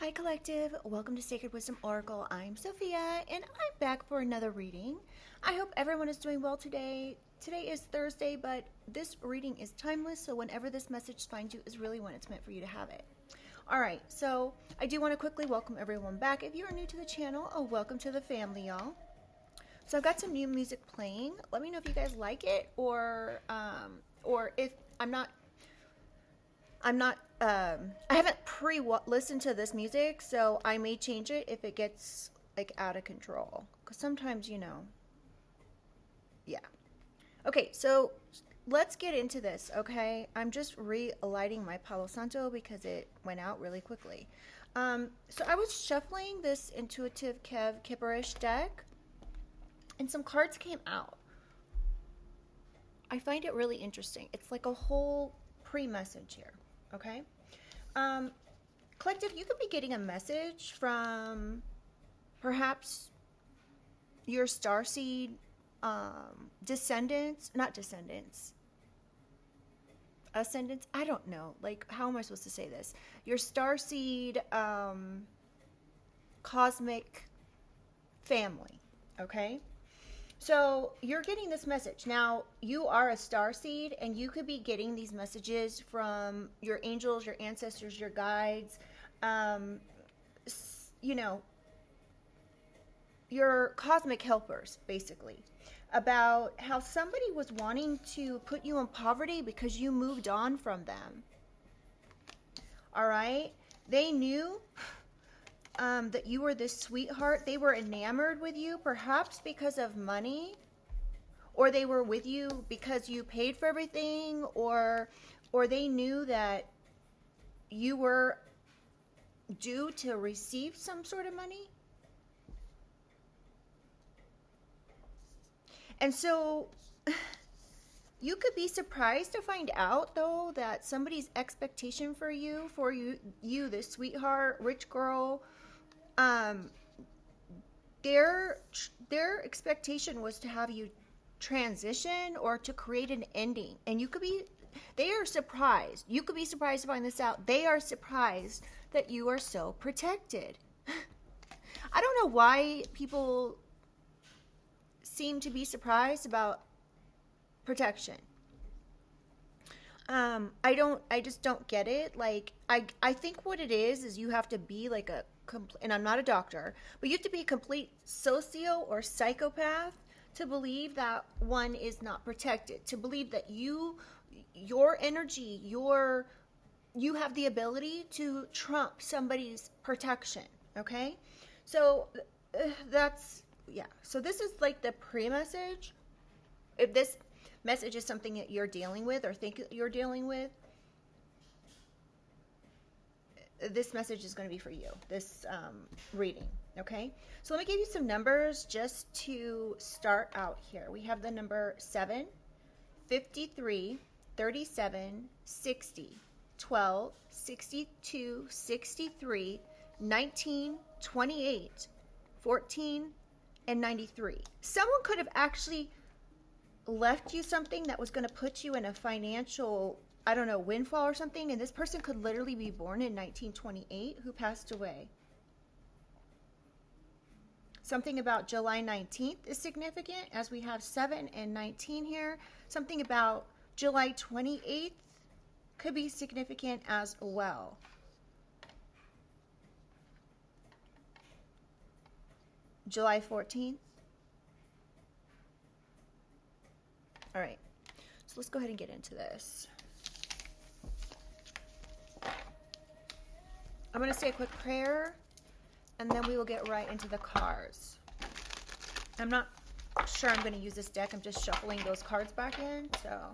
Hi Collective, welcome to Sacred Wisdom Oracle. I'm Sophia and I'm back for another reading. I hope everyone is doing well today. Today is Thursday, but this reading is timeless, so whenever this message finds you is really when it's meant for you to have it. Alright, so I do want to quickly welcome everyone back. If you are new to the channel, welcome to the family, y'all. So I've got some new music playing. Let me know if you guys like it or if I haven't listened to this music, so I may change it if it gets like out of control. Because sometimes, yeah. Okay, so let's get into this, okay? I'm just relighting my Palo Santo because it went out really quickly. So I was shuffling this Intuitive Kev Kipperish deck, and some cards came out. I find it really interesting. It's like a whole pre-message here. Okay. Collective, you could be getting a message from perhaps your starseed ascendants. I don't know. Like, how am I supposed to say this? Your starseed cosmic family. Okay. So you're getting this message. Now, you are a starseed, and you could be getting these messages from your angels, your ancestors, your guides, your cosmic helpers, basically, about how somebody was wanting to put you in poverty because you moved on from them. All right? They knew that you were this sweetheart. They were enamored with you, perhaps because of money, or they were with you because you paid for everything, or they knew that you were due to receive some sort of money. And so you could be surprised to find out, though, that somebody's expectation for you, this sweetheart, rich girl, their expectation was to have you transition or to create an ending. And they are surprised. You could be surprised to find this out. They are surprised that you are so protected. I don't know why people seem to be surprised about protection. I just don't get it. Like, I think what it is you have to be like and I'm not a doctor, but you have to be a complete socio or psychopath to believe that one is not protected, to believe that your energy, you have the ability to trump somebody's protection. Okay. So so this is like the pre-message. If this message is something that you're dealing with or think you're dealing with, this message is going to be for you, this reading. Okay, so let me give you some numbers just to start out here. We have the number 7, 53, 37, 60, 12, 62, 63, 19, 28, 14, and 93. Someone could have actually left you something that was going to put you in a financial, I don't know, windfall or something, and this person could literally be born in 1928 who passed away. Something about July 19th is significant, as we have 7 and 19 here. Something about July 28th could be significant as well. July 14th. All right, so let's go ahead and get into this. I'm going to say a quick prayer, and then we will get right into the cards. I'm not sure I'm going to use this deck. I'm just shuffling those cards back in. So,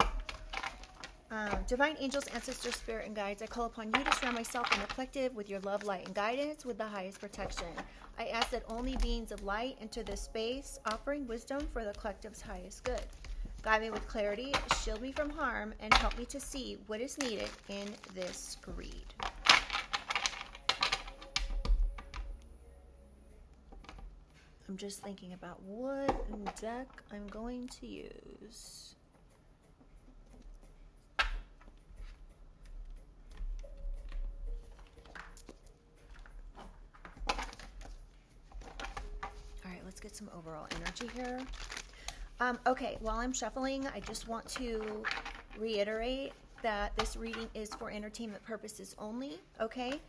divine angels, ancestors, spirit, and guides, I call upon you to surround myself and the collective with your love, light, and guidance with the highest protection. I ask that only beings of light enter this space, offering wisdom for the collective's highest good. Guide me with clarity, shield me from harm, and help me to see what is needed in this read. I'm just thinking about what deck I'm going to use. get some overall energy here. Okay, while I'm shuffling, I just want to reiterate that this reading is for entertainment purposes only, okay?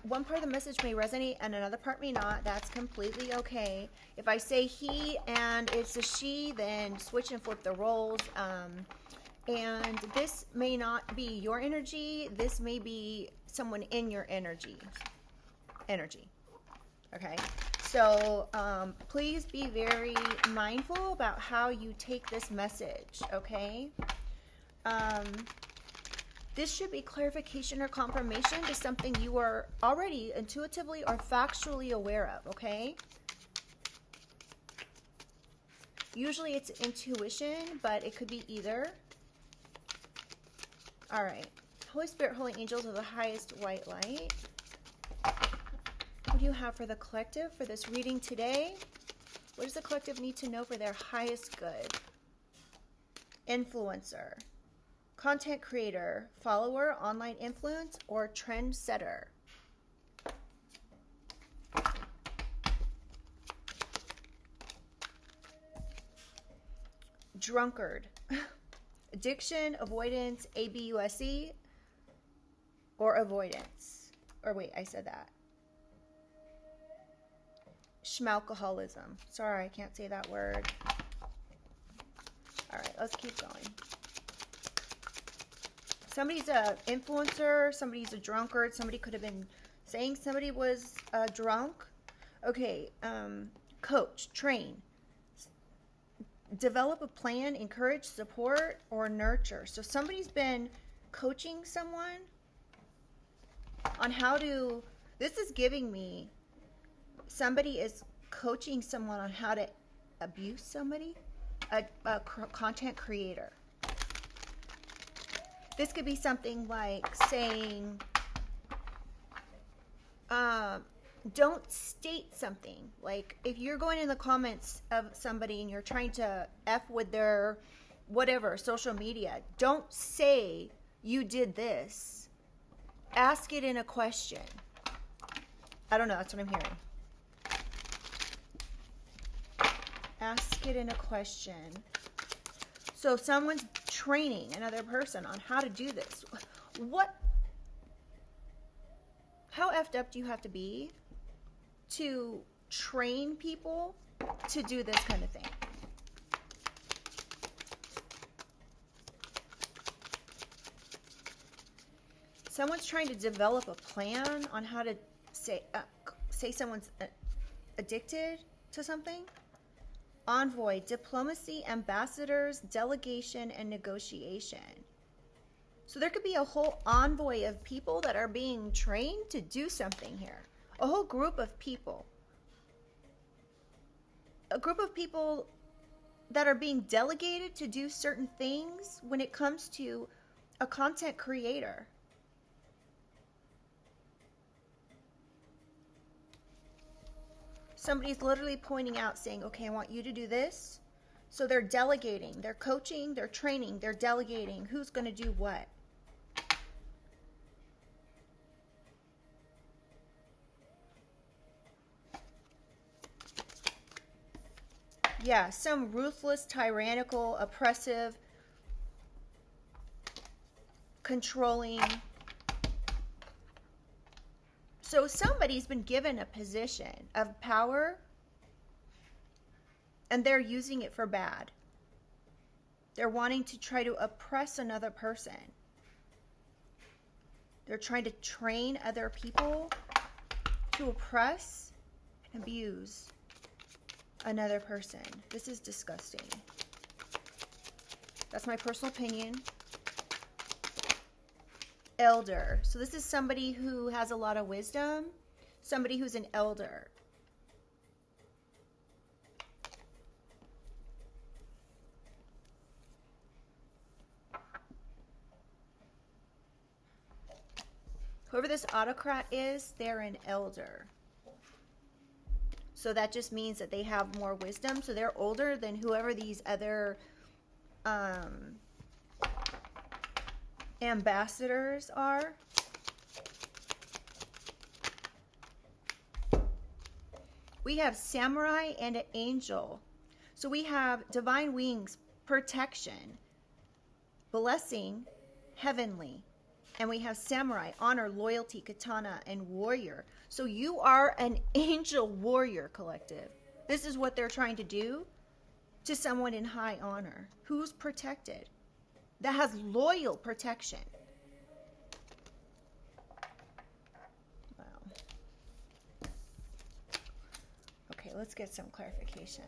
One part of the message may resonate and another part may not. That's completely okay. If I say he and it's a she, then switch and flip the roles. And this may not be your energy. This may be someone in your energy. Okay? So please be very mindful about how you take this message, okay? This should be clarification or confirmation to something you are already intuitively or factually aware of, okay? Usually it's intuition, but it could be either. All right. Holy Spirit, Holy Angels of the highest white light. What do you have for the collective for this reading today? What does the collective need to know for their highest good? Influencer, content creator, follower, online influence, or trendsetter? Drunkard, addiction, avoidance, ABUSE, or avoidance. Or wait, I said that. Schmalcoholism. Sorry, I can't say that word. All right, let's keep going. Somebody's an influencer, somebody's a drunkard, somebody could have been saying somebody was drunk. Okay, coach, train, develop a plan, encourage, support, or nurture. So somebody's been coaching someone on how to, this is giving me, somebody is coaching someone on how to abuse somebody, a content creator. This could be something like saying, don't state something. Like if you're going in the comments of somebody and you're trying to F with their whatever, social media, don't say you did this. Ask it in a question. I don't know, that's what I'm hearing. Ask it in a question. So someone's training another person on how to do this. How effed up do you have to be to train people to do this kind of thing? Someone's trying to develop a plan on how to say someone's addicted to something. Envoy, diplomacy, ambassadors, delegation, and negotiation. So there could be a whole envoy of people that are being trained to do something here. A whole group of people. A group of people that are being delegated to do certain things when it comes to a content creator. Somebody's literally pointing out saying, okay, I want you to do this. So they're delegating, they're coaching, they're training, they're delegating. Who's going to do what? Yeah, some ruthless, tyrannical, oppressive, controlling. So somebody's been given a position of power and they're using it for bad. They're wanting to try to oppress another person. They're trying to train other people to oppress and abuse another person. This is disgusting. That's my personal opinion. Elder. So this is somebody who has a lot of wisdom, somebody who's an elder. Whoever this autocrat is, they're an elder. So that just means that they have more wisdom. So they're older than whoever these other ambassadors are. We have samurai and an angel. So we have divine wings, protection, blessing, heavenly. And we have samurai, honor, loyalty, katana, and warrior. So you are an angel warrior collective. This is what they're trying to do to someone in high honor. Who's protected? That has loyal protection. Wow. Okay, let's get some clarification.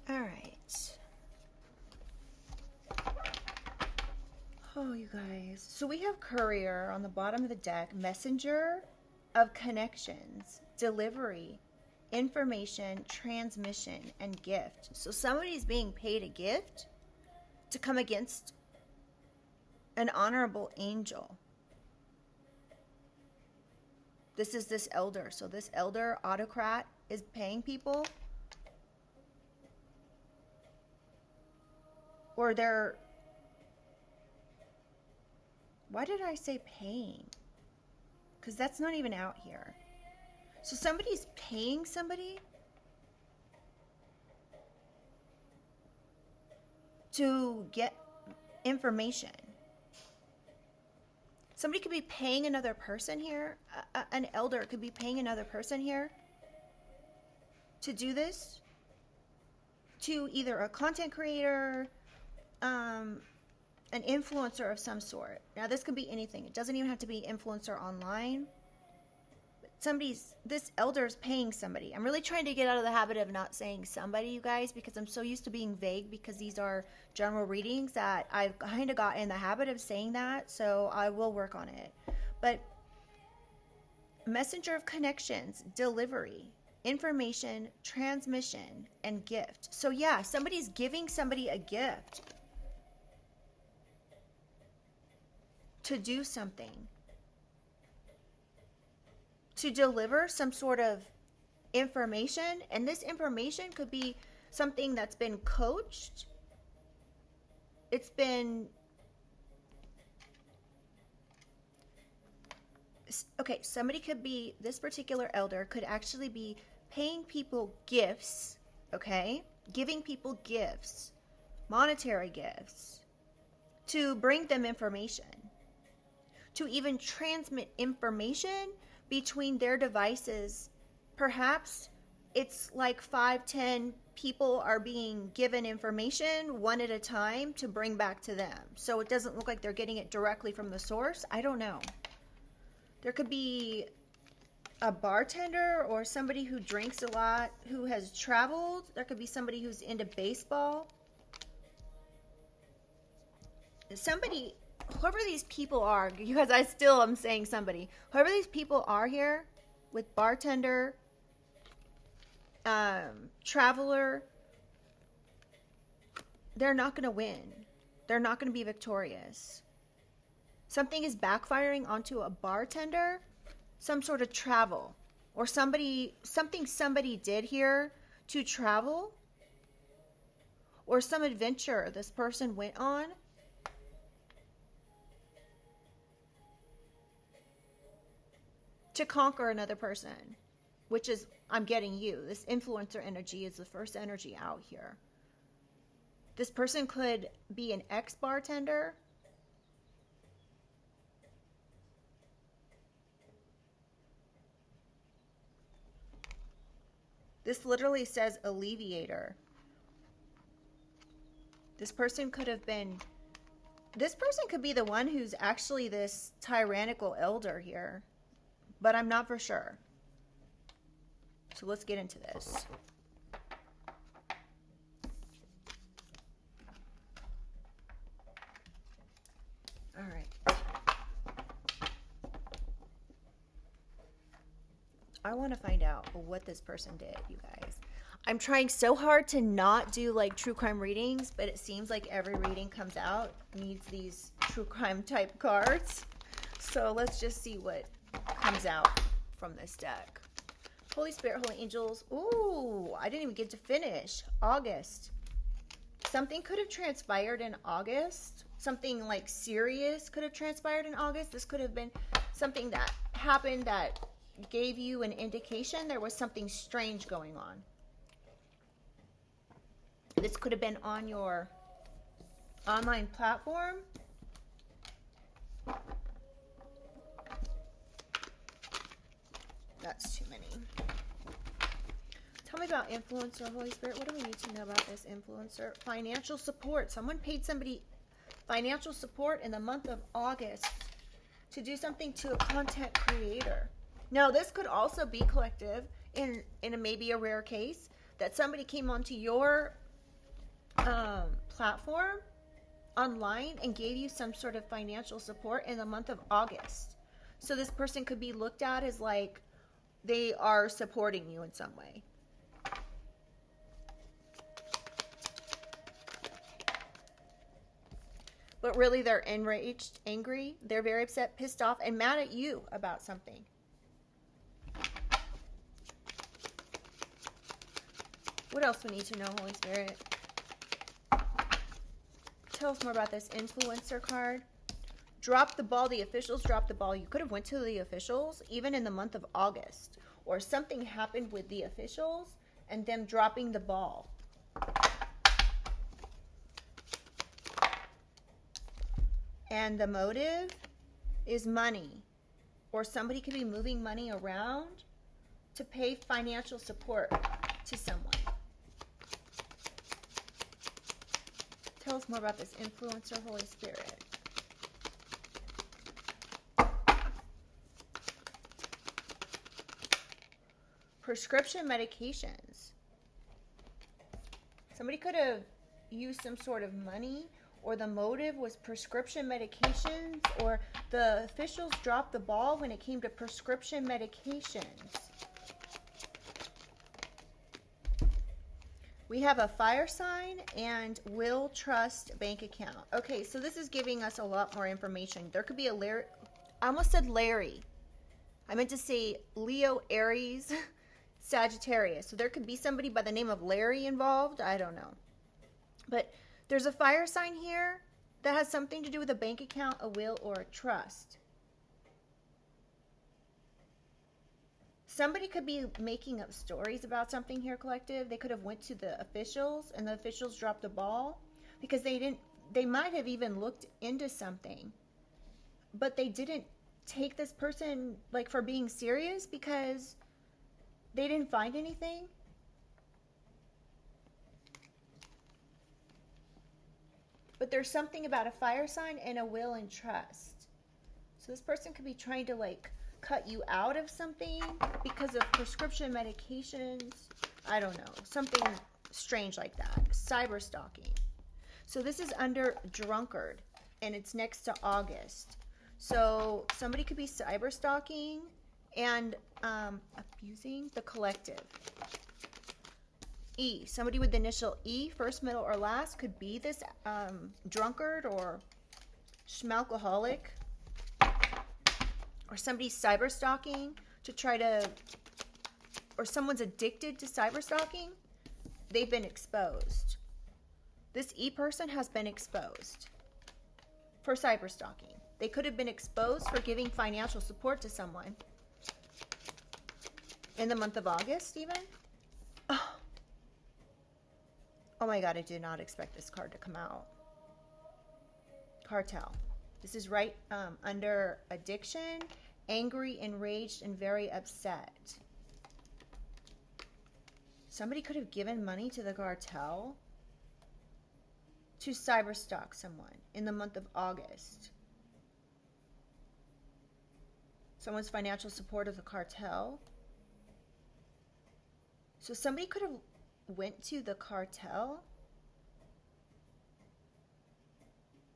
All right. Oh, you guys. So we have courier on the bottom of the deck, messenger of connections, delivery, information, transmission, and gift. So somebody's being paid a gift to come against an honorable angel. This is this elder. So this elder autocrat is paying people. Or they're, why did I say paying? Because that's not even out here. So somebody's paying somebody to get information. Somebody could be paying another person here. An elder could be paying another person here to do this. To either a content creator, an influencer of some sort. Now this could be anything. It doesn't even have to be influencer online. But this elder is paying somebody. I'm really trying to get out of the habit of not saying somebody, you guys, because I'm so used to being vague because these are general readings that I've kind of got in the habit of saying that. So I will work on it. But messenger of connections, delivery, information, transmission, and gift. So yeah, somebody's giving somebody a gift to do something, to deliver some sort of information. And this information could be something that's been coached. It's been, okay, somebody could be, this particular elder could actually be paying people gifts, okay? Giving people gifts, monetary gifts, to bring them information, to even transmit information between their devices. Perhaps it's like 5-10 people are being given information one at a time to bring back to them. So it doesn't look like they're getting it directly from the source. I don't know. There could be a bartender or somebody who drinks a lot, who has traveled. There could be somebody who's into baseball. Somebody, whoever these people are, because I still am saying somebody, whoever these people are here with bartender, traveler, they're not going to win. They're not going to be victorious. Something is backfiring onto a bartender, some sort of travel, or something somebody did here to travel, or some adventure this person went on. To conquer another person, which is, I'm getting you. This influencer energy is the first energy out here. This person could be an ex-bartender. This literally says alleviator. This person could have been, this person could be the one who's actually this tyrannical elder here. But I'm not for sure. So let's get into this. All right. I want to find out what this person did, you guys. I'm trying so hard to not do like true crime readings, but it seems like every reading comes out needs these true crime type cards. So let's just see what comes out from this deck. Holy Spirit, Holy Angels. Ooh, I didn't even get to finish. August. Something could have transpired in August. Something like serious could have transpired in August. This could have been something that happened that gave you an indication there was something strange going on. This could have been on your online platform. That's too many. Tell me about influencer, Holy Spirit. What do we need to know about this influencer? Financial support. Someone paid somebody financial support in the month of August to do something to a content creator. Now, this could also be collective in maybe a rare case that somebody came onto your platform online and gave you some sort of financial support in the month of August. So this person could be looked at as like they are supporting you in some way. But really they're enraged, angry, they're very upset, pissed off, and mad at you about something. What else we need to know, Holy Spirit? Tell us more about this influencer card. Drop the ball. The officials dropped the ball. You could have went to the officials even in the month of August. Or something happened with the officials and them dropping the ball. And the motive is money. Or somebody could be moving money around to pay financial support to someone. Tell us more about this influencer, Holy Spirit. Prescription medications. Somebody could have used some sort of money, or the motive was prescription medications, or the officials dropped the ball when it came to prescription medications. We have a fire sign and will trust bank account. Okay, so this is giving us a lot more information. There could be a Larry. I almost said Larry. I meant to say Leo, Aries, Sagittarius. So there could be somebody by the name of Larry involved. I don't know. But there's a fire sign here that has something to do with a bank account, a will, or a trust. Somebody could be making up stories about something here, collective. They could have went to the officials and the officials dropped the ball because they might have even looked into something, but they didn't take this person like for being serious because they didn't find anything. But there's something about a fire sign and a will and trust. So this person could be trying to like cut you out of something because of prescription medications. I don't know. Something strange like that. Cyberstalking. So this is under drunkard and it's next to August. So somebody could be cyberstalking and abusing the collective. E. Somebody with the initial E, first, middle, or last, could be this drunkard or schmalcoholic. Or somebody's cyberstalking to try to, or someone's addicted to cyberstalking. They've been exposed. This E person has been exposed for cyberstalking. They could have been exposed for giving financial support to someone in the month of August even. Oh my God, I did not expect this card to come out. Cartel. This is right under addiction, angry, enraged, and very upset. Somebody could have given money to the cartel to cyberstalk someone in the month of August. Someone's financial support of the cartel. So somebody could have went to the cartel,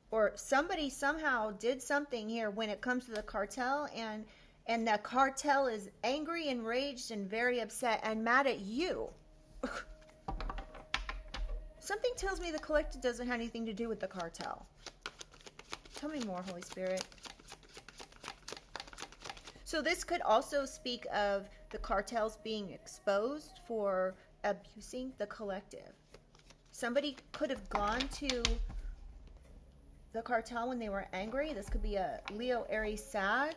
or somebody somehow did something here when it comes to the cartel, and the cartel is angry, enraged, and very upset and mad at you. Something tells me the collective doesn't have anything to do with the cartel. Tell me more, Holy Spirit. So this could also speak of the cartels being exposed for abusing the collective. Somebody could have gone to the cartel when they were angry. This could be a Leo, Aries, Sag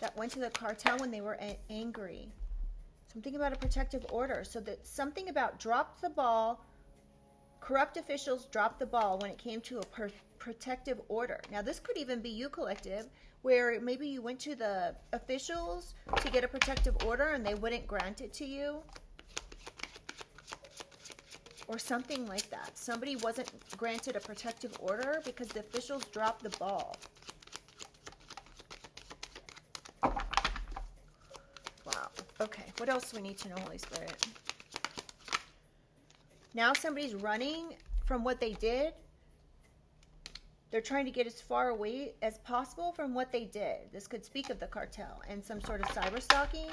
that went to the cartel when they were angry. Something about a protective order. So that something about dropped the ball. Corrupt officials dropped the ball when it came to a protective order. Now, this could even be you, collective, where maybe you went to the officials to get a protective order and they wouldn't grant it to you. Or something like that. Somebody wasn't granted a protective order because the officials dropped the ball. Wow. Okay. What else do we need to know, Holy Spirit? Now somebody's running from what they did. They're trying to get as far away as possible from what they did. This could speak of the cartel and some sort of cyberstalking.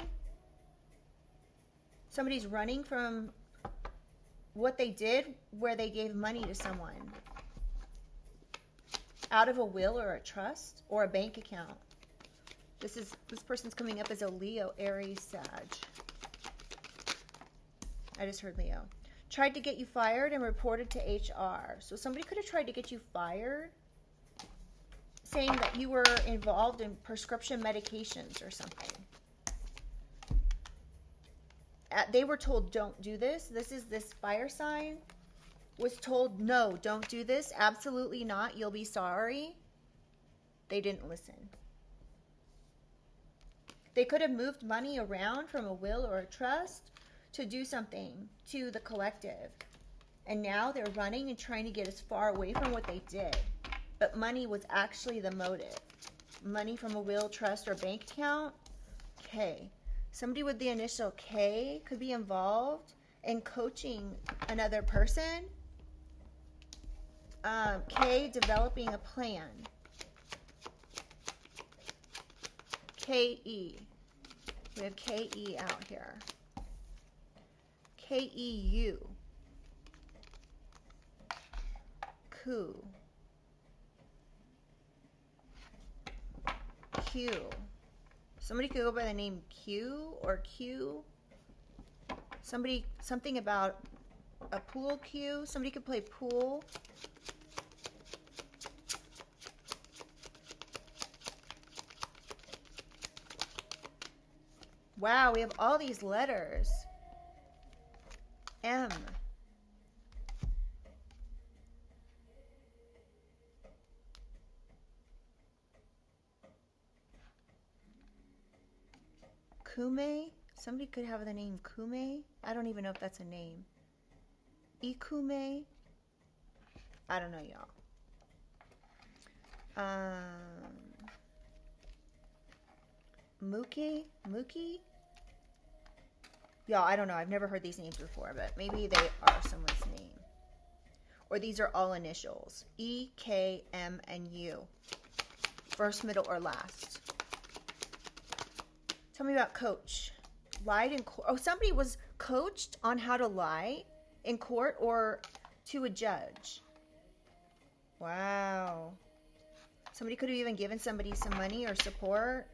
Somebody's running from what they did where they gave money to someone out of a will or a trust or a bank account. This person's coming up as a Leo, Aries, Sag. I just heard Leo. Tried to get you fired and reported to HR. So somebody could have tried to get you fired, saying that you were involved in prescription medications or something. They were told, don't do this. This fire sign was told, no, don't do this. Absolutely not. You'll be sorry. They didn't listen. They could have moved money around from a will or a trust to do something to the collective. And now they're running and trying to get as far away from what they did. But money was actually the motive. Money from a will, trust, or bank account. K. Somebody with the initial K could be involved in coaching another person. K, developing a plan. K-E. We have K-E out here. K-E-U. Ku. Q. Somebody could go by the name Q or Q. Something about a pool cue. Somebody could play pool. Wow, we have all these letters. M. Kume. Somebody could have the name Kume. I don't even know if that's a name. Ikume. I don't know, y'all. Muki. Y'all, I don't know. I've never heard these names before, but maybe they are someone's name. Or these are all initials. E, K, M, and U. First, middle, or last. Tell me about coach. Lied in court. Oh, somebody was coached on how to lie in court or to a judge. Wow. Somebody could have even given somebody some money or support,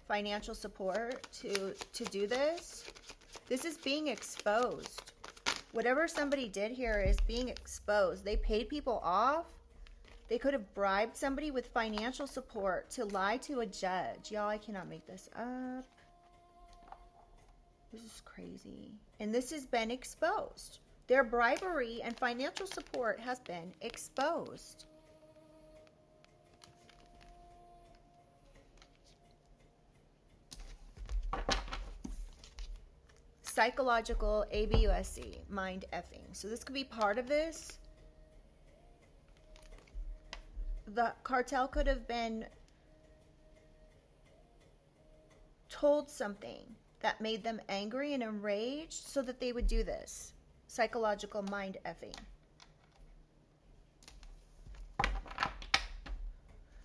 financial support to do this. This is being exposed. Whatever somebody did here is being exposed. They paid people off. They could have bribed somebody with financial support to lie to a judge. Y'all, I cannot make this up. This is crazy. And this has been exposed. Their bribery and financial support has been exposed. Psychological ABUSC, mind effing. So this could be part of this. The cartel could have been told something that made them angry and enraged so that they would do this. Psychological mind effing.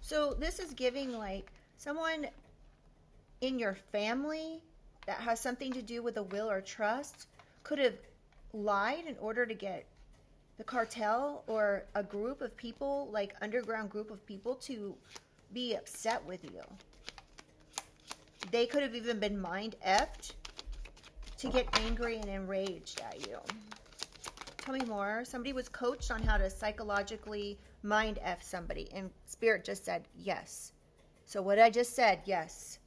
So this is giving like someone in your family that has something to do with a will or trust could have lied in order to get the cartel or a group of people, like underground group of people, to be upset with you. They could have even been mind effed to get angry and enraged at you. Tell me more. Somebody was coached on how to psychologically mind F somebody, and Spirit just said yes. So what I just said, yes.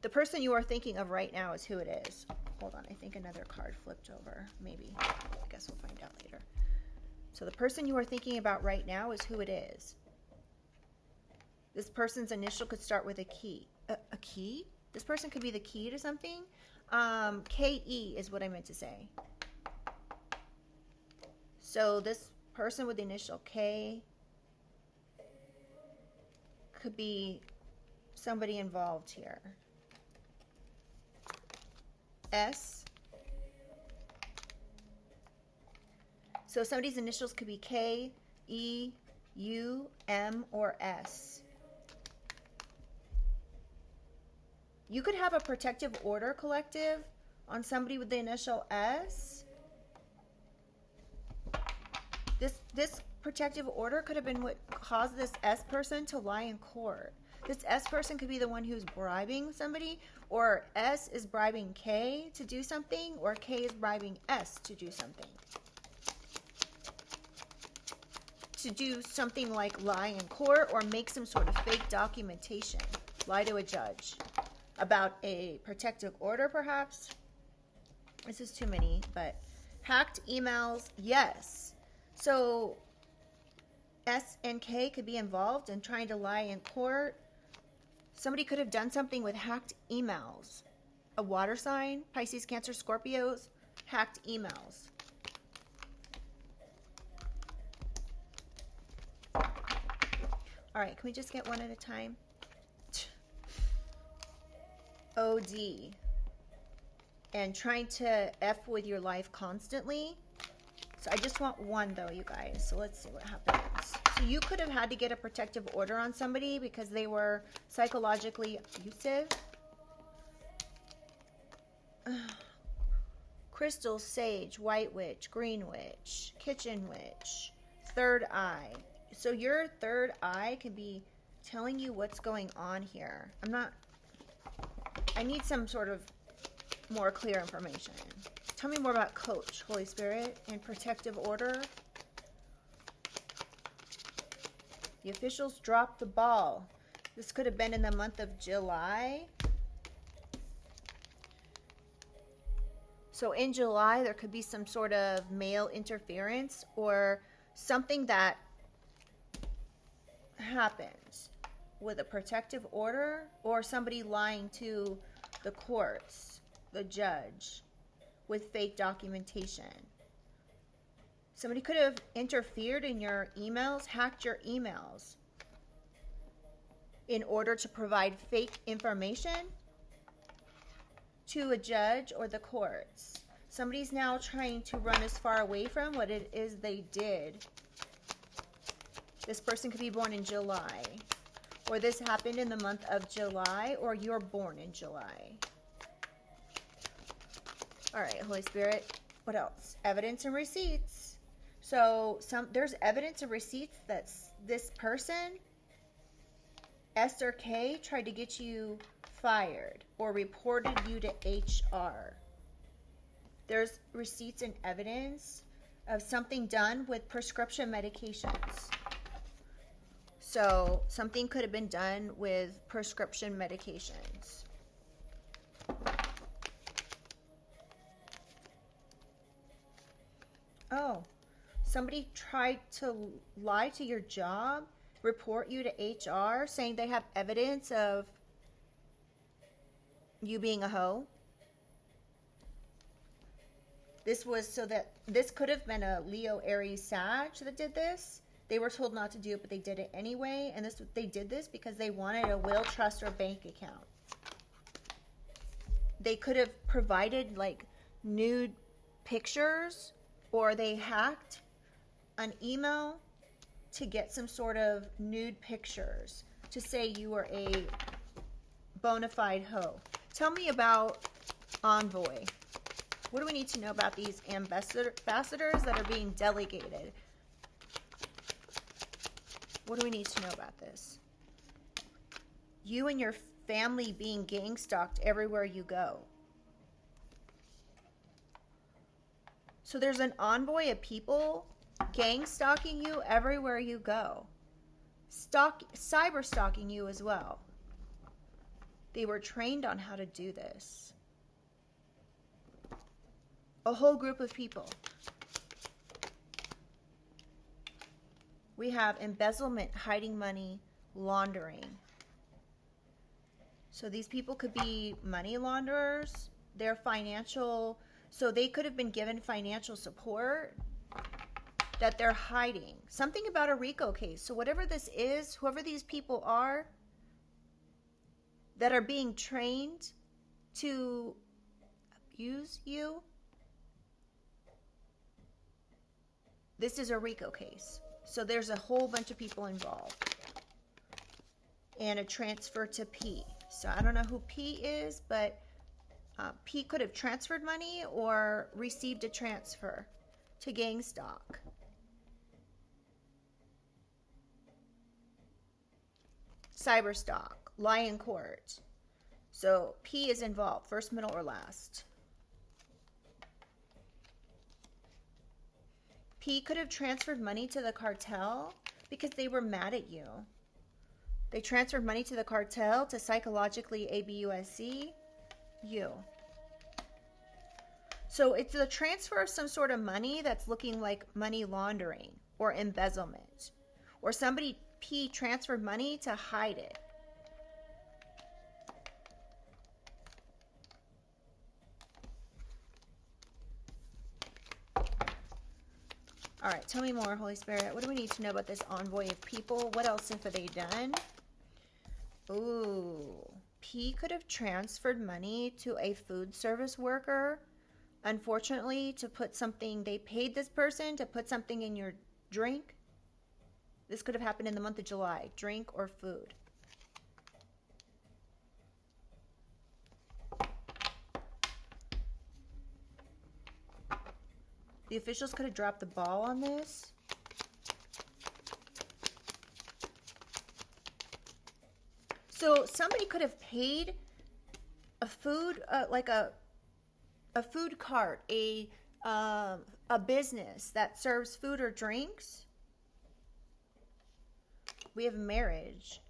The person you are thinking of right now is who it is. Hold on, I think another card flipped over. Maybe. I guess we'll find out later. So the person you are thinking about right now is who it is. This person's initial could start with a key. A key? This person could be the key to something. K-E is what I meant to say. So this person with the initial K could be somebody involved here. S. So somebody's initials could be K, E, U, M, or S. You could have a protective order collective on somebody with the initial S. This protective order could have been what caused this S person to lie in court. This S person could be the one who's bribing somebody, or S is bribing K to do something, or K is bribing S to do something. To do something like lie in court or make some sort of fake documentation. Lie to a judge about a protective order, perhaps. This is too many, but hacked emails, yes. So S and K could be involved in trying to lie in court. Somebody could have done something with hacked emails. A water sign, Pisces, Cancer, Scorpios, hacked emails. All right, can we just get one at a time? OD. And trying to F with your life constantly. So I just want one though, you guys. So let's see what happens. So you could have had to get a protective order on somebody because they were psychologically abusive. Crystal, sage, white witch, green witch, kitchen witch, third eye. So your third eye could be telling you what's going on here. I need some sort of more clear information. Tell me more about Coach, Holy Spirit, and protective order. The officials dropped the ball. This could have been in the month of July. So in July, there could be some sort of male interference or something that happens with a protective order or somebody lying to the courts, the judge, with fake documentation. Somebody could have interfered in your emails, hacked your emails in order to provide fake information to a judge or the courts. Somebody's now trying to run as far away from what it is they did. This person could be born in July, or this happened in the month of July, or you're born in July. All right, Holy Spirit, what else? Evidence and receipts. So there's evidence and receipts that this person, S or K, tried to get you fired or reported you to HR. There's receipts and evidence of something done with prescription medications. So something could have been done with prescription medications. Oh, somebody tried to lie to your job, report you to HR, saying they have evidence of you being a hoe. This was so that this could have been a Leo, Aries, Sag that did this. They were told not to do it, but they did it anyway. And they did this because they wanted a will, trust, or bank account. They could have provided like nude pictures, or they hacked an email to get some sort of nude pictures to say you are a bona fide hoe. Tell me about envoy. What do we need to know about these ambassadors that are being delegated? What do we need to know about this? You and your family being gang stalked everywhere you go. So there's an envoy of people gang stalking you everywhere you go. Cyber stalking you as well. They were trained on how to do this. A whole group of people. We have embezzlement, hiding money, laundering. So these people could be money launderers. They're financial, so they could have been given financial support that they're hiding. Something about a RICO case. So whatever this is, whoever these people are that are being trained to abuse you, this is a RICO case. So there's a whole bunch of people involved. And a transfer to P. So I don't know who P is, but P could have transferred money or received a transfer to gang stalk. Cyber stalk, lie in court. So P is involved, first, middle, or last. P could have transferred money to the cartel because they were mad at you. They transferred money to the cartel to psychologically abuse you. So it's the transfer of some sort of money that's looking like money laundering or embezzlement. Or somebody, P, transferred money to hide it. All right, tell me more, Holy Spirit. What do we need to know about this envoy of people? What else have they done? Ooh, P could have transferred money to a food service worker. Unfortunately, to put something, they paid this person to put something in your drink. This could have happened in the month of July, drink or food. The officials could have dropped the ball on this. So somebody could have paid a food, like a food cart, a business that serves food or drinks. We have marriage.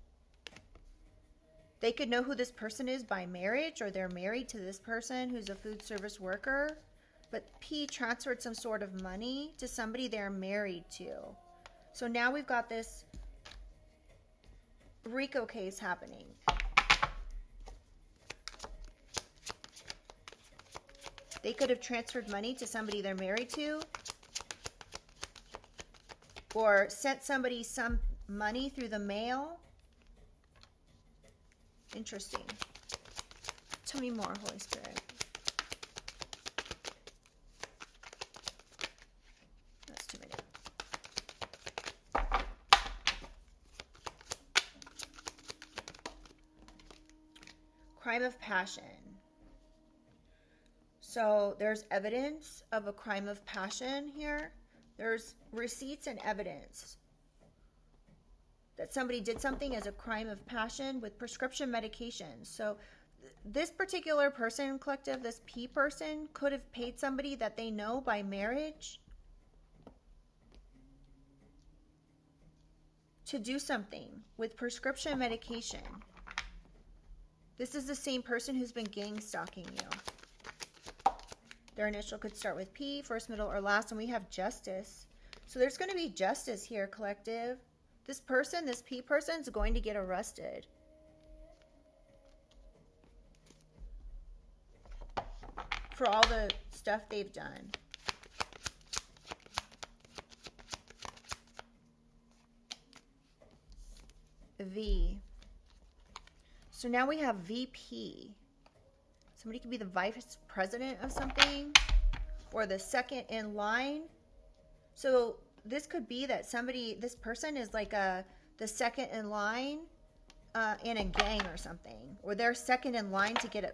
They could know who this person is by marriage, or they're married to this person who's a food service worker. But P transferred some sort of money to somebody they're married to. So now we've got this RICO case happening. They could have transferred money to somebody they're married to, or sent somebody some money through the mail. Interesting. Tell me more, Holy Spirit. That's too many. Crime of passion. So there's evidence of a crime of passion here. There's receipts and evidence that somebody did something as a crime of passion with prescription medications. So this particular person, collective, this P person, could have paid somebody that they know by marriage to do something with prescription medication. This is the same person who's been gang stalking you. Their initial could start with P, first, middle, or last, and we have justice. So there's going to be justice here, collective. This person, this P person, is going to get arrested. For all the stuff they've done. V. So now we have VP. Somebody could be the vice president of something, or the second in line. So this could be that somebody, this person is like the second in line in a gang or something, or they're second in line to get a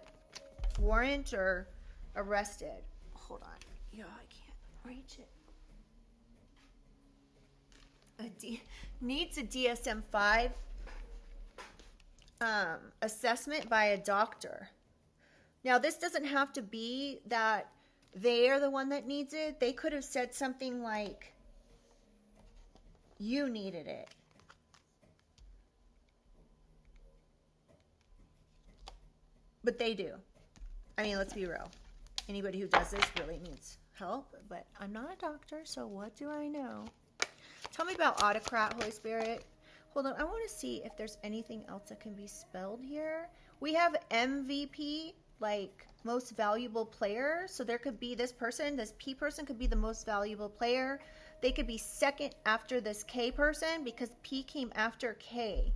warrant or arrested. Hold on. Yeah, I can't reach it. Needs a DSM-5 assessment by a doctor. Now, this doesn't have to be that they are the one that needs it. They could have said something like, you needed it. But they do. I mean, let's be real. Anybody who does this really needs help, but I'm not a doctor, so what do I know? Tell me about autocrat, Holy Spirit. Hold on, I want to see if there's anything else that can be spelled here. We have MVP, like most valuable player. So there could be this person, this P person could be the most valuable player. They could be second after this K person because P came after K.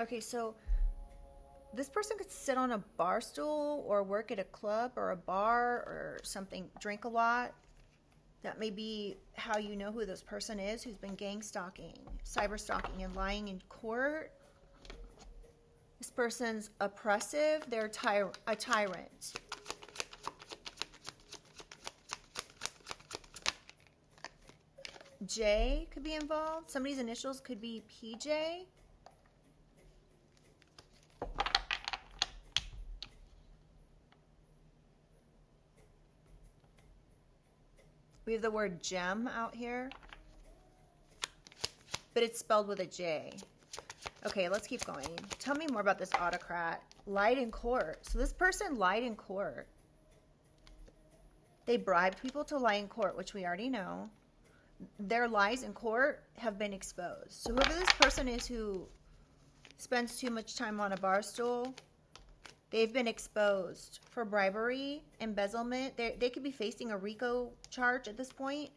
Okay, so this person could sit on a bar stool or work at a club or a bar or something, drink a lot. That may be how you know who this person is, who's been gang stalking, cyber stalking, and lying in court. This person's oppressive. They're a tyrant. J could be involved. Somebody's initials could be PJ. We have the word gem out here, but it's spelled with a J. Okay, let's keep going. Tell me more about this autocrat. Lied in court. So this person lied in court. They bribed people to lie in court, which we already know. Their lies in court have been exposed. So whoever this person is who spends too much time on a bar stool, they've been exposed for bribery, embezzlement. They could be facing a RICO charge at this point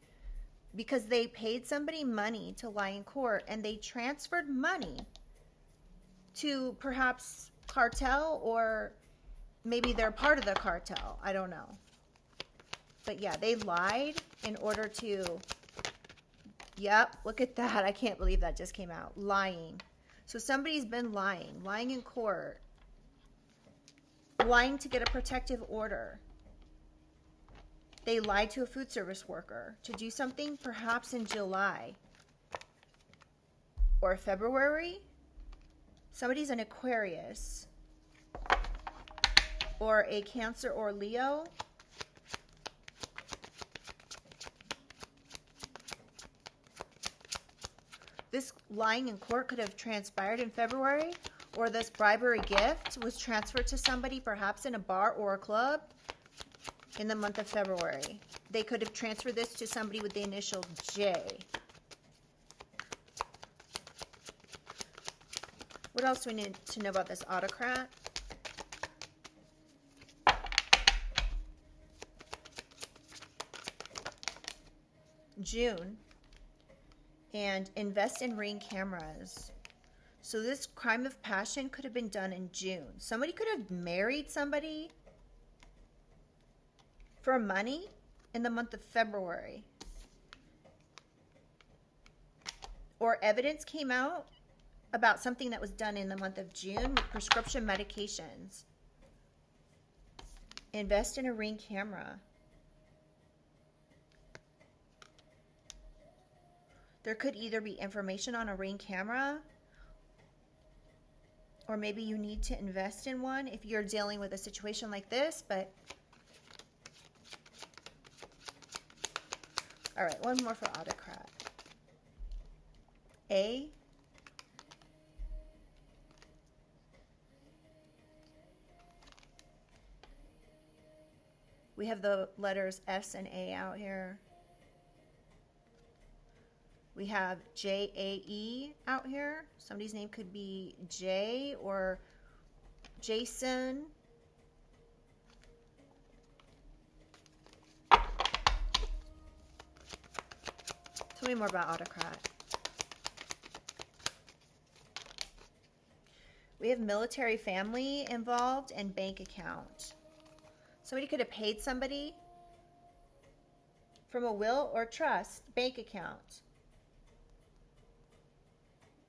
because they paid somebody money to lie in court and they transferred money to perhaps cartel, or maybe they're part of the cartel. I don't know. But yeah, they lied in order to, yep, look at that. I can't believe that just came out. Lying. So somebody's been lying in court. Lying to get a protective order. They lied to a food service worker to do something perhaps in July or February. Somebody's an Aquarius or a Cancer or Leo. This lying in court could have transpired in February, or this bribery gift was transferred to somebody perhaps in a bar or a club in the month of February. They could have transferred this to somebody with the initial J. What else do we need to know about this autocrat? June. And invest in Ring cameras. So this crime of passion could have been done in June. Somebody could have married somebody for money in the month of February. Or evidence came out about something that was done in the month of June with prescription medications. Invest in a Ring camera. There could either be information on a Ring camera, or maybe you need to invest in one if you're dealing with a situation like this. But all right, one more for autocrat. A. We have the letters S and A out here. We have J-A-E out here. Somebody's name could be Jay or Jason. Tell me more about autocrat. We have military family involved and bank account. Somebody could have paid somebody from a will or trust bank account.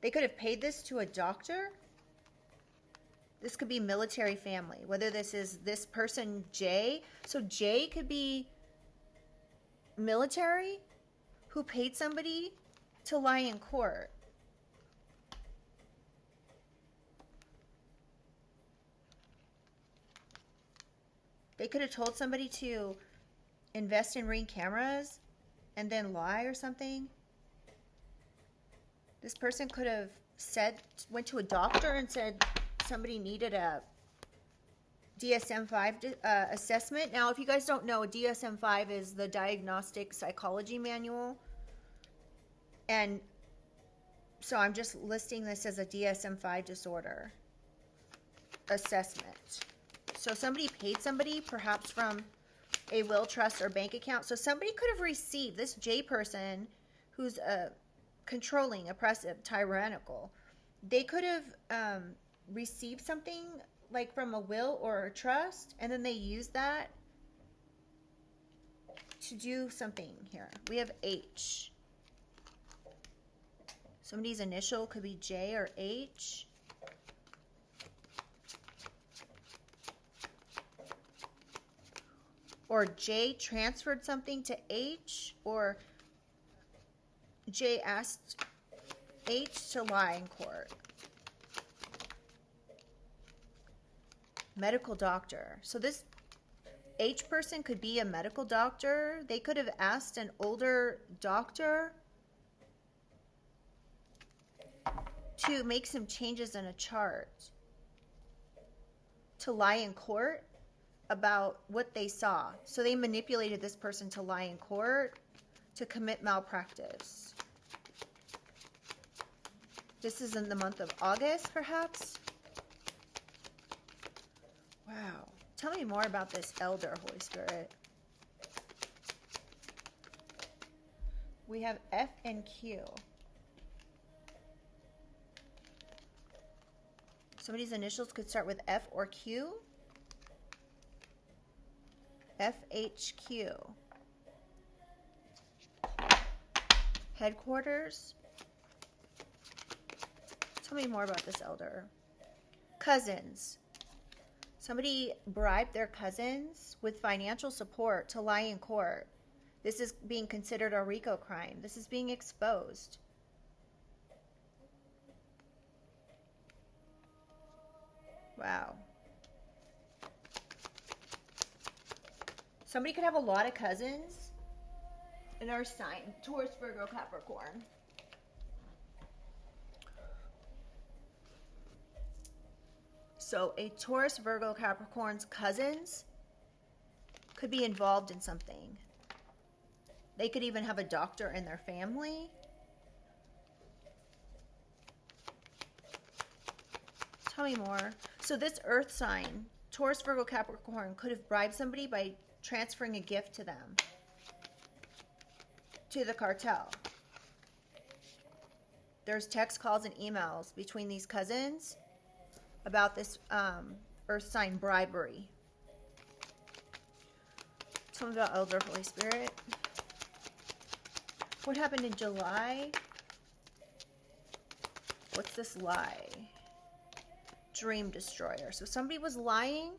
They could have paid this to a doctor. This could be military family, whether this is this person, Jay. So Jay could be military who paid somebody to lie in court. They could have told somebody to invest in Ring cameras and then lie or something. This person could have went to a doctor and said somebody needed a DSM-5 assessment. Now, if you guys don't know, a DSM-5 is the Diagnostic Psychology Manual. And so I'm just listing this as a DSM-5 disorder assessment. So somebody paid somebody, perhaps from a will, trust, or bank account. So somebody could have received, this J person who's controlling, oppressive, tyrannical, they could have received something like from a will or a trust, and then they use that to do something here. We have H. Somebody's initial could be J or H. Or J transferred something to H, or J asked H to lie in court. Medical doctor. So this H person could be a medical doctor. They could have asked an older doctor to make some changes in a chart, to lie in court about what they saw. So they manipulated this person to lie in court, to commit malpractice. This is in the month of August, perhaps? Wow. Tell me more about this elder, Holy Spirit. We have F and Q. Somebody's initials could start with F or Q. FHQ. Headquarters. Tell me more about this elder. Cousins. Somebody bribed their cousins with financial support to lie in court. This is being considered a RICO crime. This is being exposed. Wow. Somebody could have a lot of cousins in our sign, Taurus, Virgo, Capricorn. So a Taurus, Virgo, Capricorn's cousins could be involved in something. They could even have a doctor in their family. Tell me more. So this earth sign, Taurus, Virgo, Capricorn, could have bribed somebody by transferring a gift to them, to the cartel. There's text calls and emails between these cousins about this earth sign bribery. Tell me about Elder Holy Spirit. What happened in July? What's this lie? Dream destroyer. So somebody was lying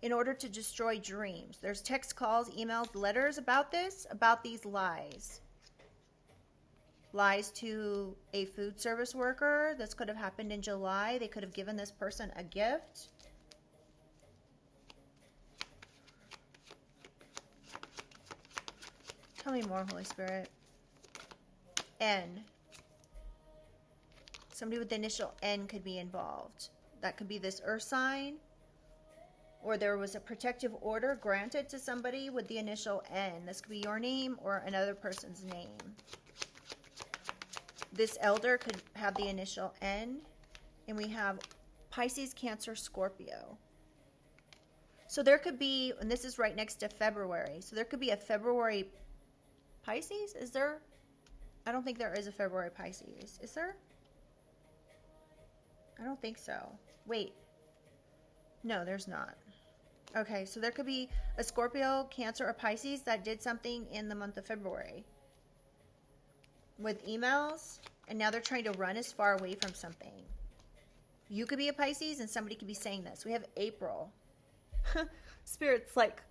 in order to destroy dreams. There's text calls, emails, letters about this, about these lies. Lies to a food service worker. This could have happened in July. They could have given this person a gift. Tell me more, Holy Spirit. N. Somebody with the initial N could be involved. That could be this earth sign. Or there was a protective order granted to somebody with the initial N. This could be your name or another person's name. This elder could have the initial N. And we have Pisces, Cancer, Scorpio. So there could be, and this is right next to February. So there could be a February Pisces. Is there? I don't think there is a February Pisces. Is there? I don't think so. Wait. No, there's not. Okay, so there could be a Scorpio, Cancer, or Pisces that did something in the month of February with emails, and now they're trying to run as far away from something. You could be a Pisces, and somebody could be saying this. We have April. Spirit's like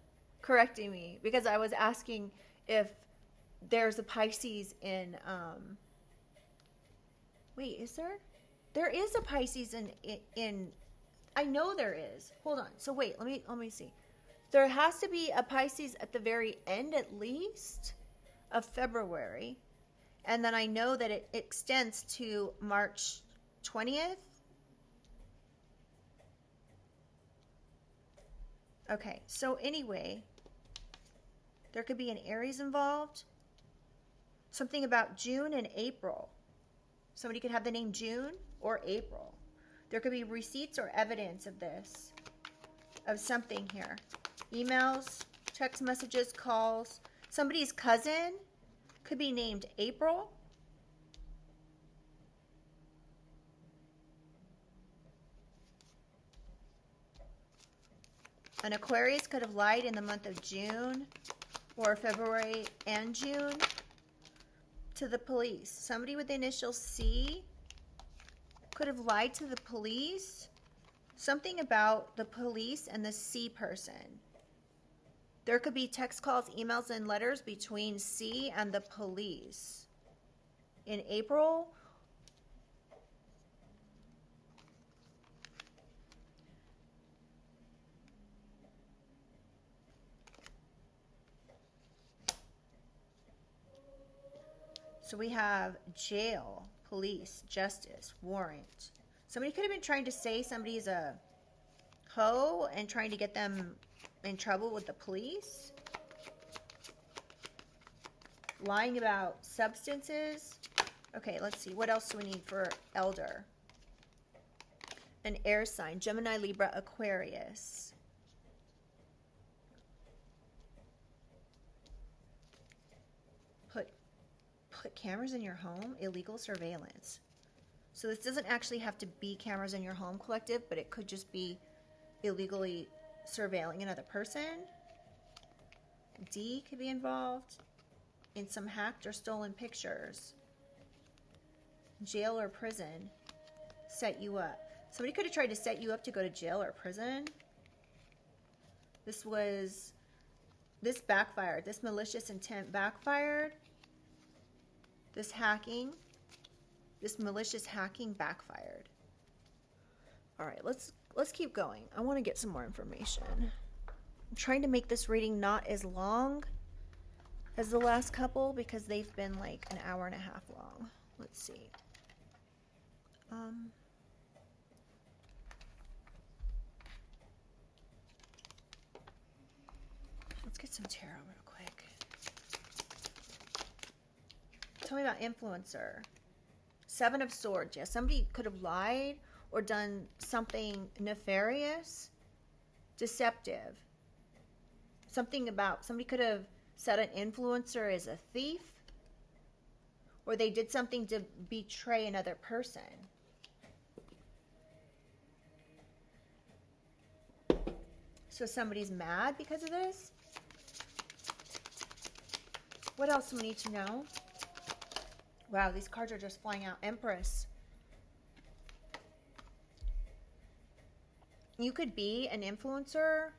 correcting me because I was asking if there's a Pisces in wait, is there? There is a Pisces in I know there is. Hold on. So wait, let me see. There has to be a Pisces at the very end at least of February. And then I know that it extends to March 20th. Okay, so anyway, there could be an Aries involved. Something about June and April. Somebody could have the name June or April. There could be receipts or evidence of this, of something here. Emails, text messages, calls. Somebody's cousin could be named April. An Aquarius could have lied in the month of June or February and June to the police. Somebody with the initial C could have lied to the police. Something about the police and the C person. There could be text calls, emails, and letters between C and the police. In April, so we have jail, police, justice, warrant. Somebody could have been trying to say somebody's a hoe and trying to get them in trouble with the police. Lying about substances. Okay, let's see. What else do we need for elder? An air sign. Gemini, Libra, Aquarius. Put cameras in your home. Illegal surveillance. So this doesn't actually have to be cameras in your home, collective, but it could just be illegally surveilling another person. D could be involved in some hacked or stolen pictures. Jail or prison. Set you up. Somebody could have tried to set you up to go to jail or prison. This backfired. This malicious intent backfired. This hacking. This malicious hacking backfired. All right, let's keep going. I want to get some more information. I'm trying to make this reading not as long as the last couple because they've been like an hour and a half long. Let's see. Let's get some tarot real quick. Tell me about influencer. Seven of Swords. Yeah, somebody could have lied or done something nefarious, deceptive. Something about, somebody could have said an influencer is a thief, or they did something to betray another person. So somebody's mad because of this. What else do we need to know? Wow, these cards are just flying out. Empress. You could be an influencer.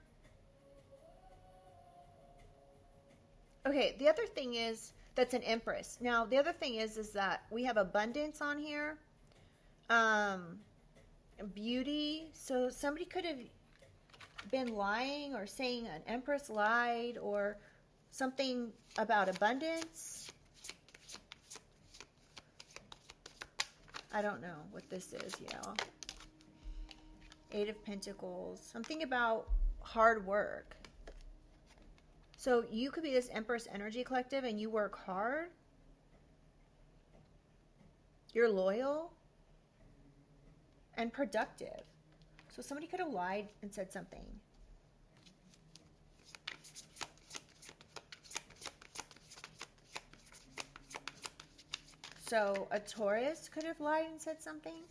Okay, the other thing is, that's an Empress. Now, the other thing is that we have abundance on here. Beauty. So somebody could have been lying or saying an Empress lied or something about abundance. I don't know what this is, y'all. Eight of Pentacles. Something about hard work. So you could be this Empress energy collective and you work hard. You're loyal and productive. So somebody could have lied and said something. So a Taurus could have lied and said something.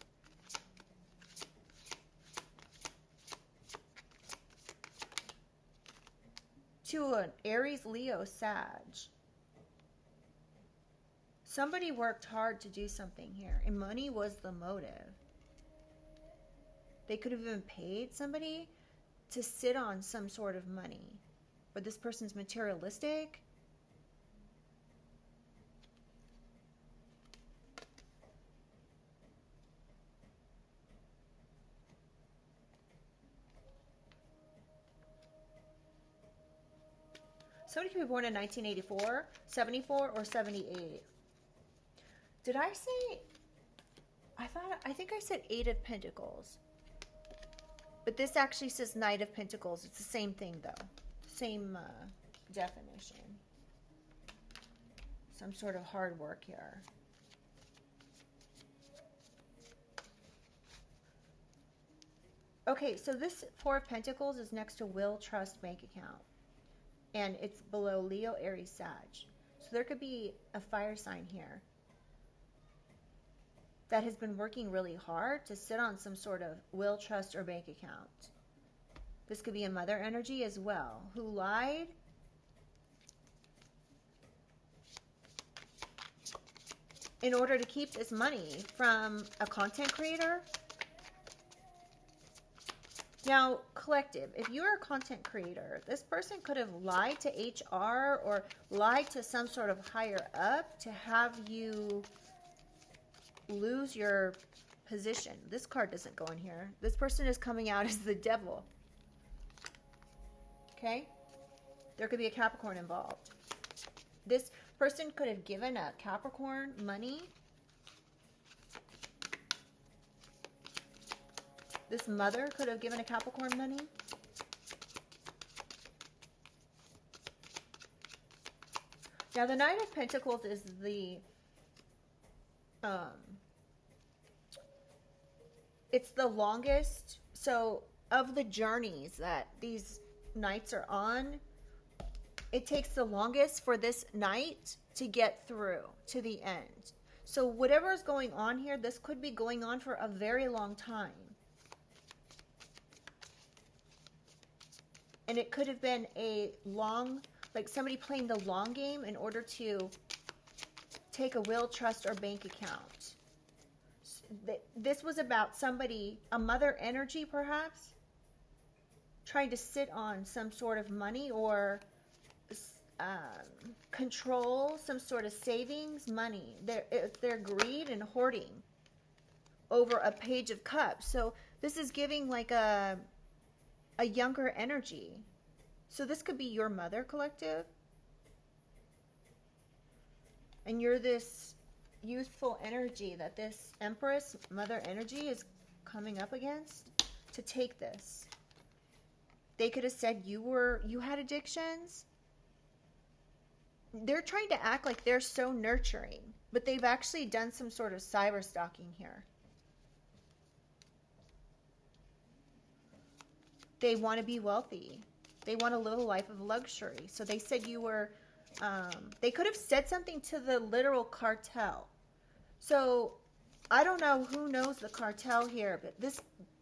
to an Aries, Leo, Sag. Somebody worked hard to do something here, and money was the motive. They could have even paid somebody to sit on some sort of money. But this person's materialistic. Somebody could be born in 1984, 74, or 78. Did I say... I think I said 8 of Pentacles. But this actually says Knight of Pentacles. It's the same thing, though. Same definition. Some sort of hard work here. Okay, so this 4 of Pentacles is next to Will, Trust, Bank Account. And it's below Leo, Aries, Sag. So there could be a fire sign here that has been working really hard to sit on some sort of will, trust, or bank account. This could be a mother energy as well, who lied in order to keep this money from a content creator. Now, collective, if you're a content creator, this person could have lied to HR or lied to some sort of higher up to have you lose your position. This card doesn't go in here. This person is coming out as the devil. Okay? There could be a Capricorn involved. This person could have given a Capricorn money. This mother could have given a Capricorn money. Now, the Knight of Pentacles is the it's the longest. So, of the journeys that these knights are on, it takes the longest for this knight to get through to the end. So, whatever is going on here, this could be going on for a very long time. And it could have been a long, like somebody playing the long game in order to take a will, trust, or bank account. This was about somebody, a mother energy perhaps, trying to sit on some sort of money or control some sort of savings money. Their greed and hoarding over a Page of Cups. So this is giving like a younger energy. So this could be your mother, collective. And you're this youthful energy that this Empress, mother energy, is coming up against to take this. They could have said you had addictions. They're trying to act like they're so nurturing, but they've actually done some sort of cyber stalking here. They want to be wealthy. They want to live a life of luxury. So they said you were, they could have said something to the literal cartel. So I don't know who knows the cartel here, but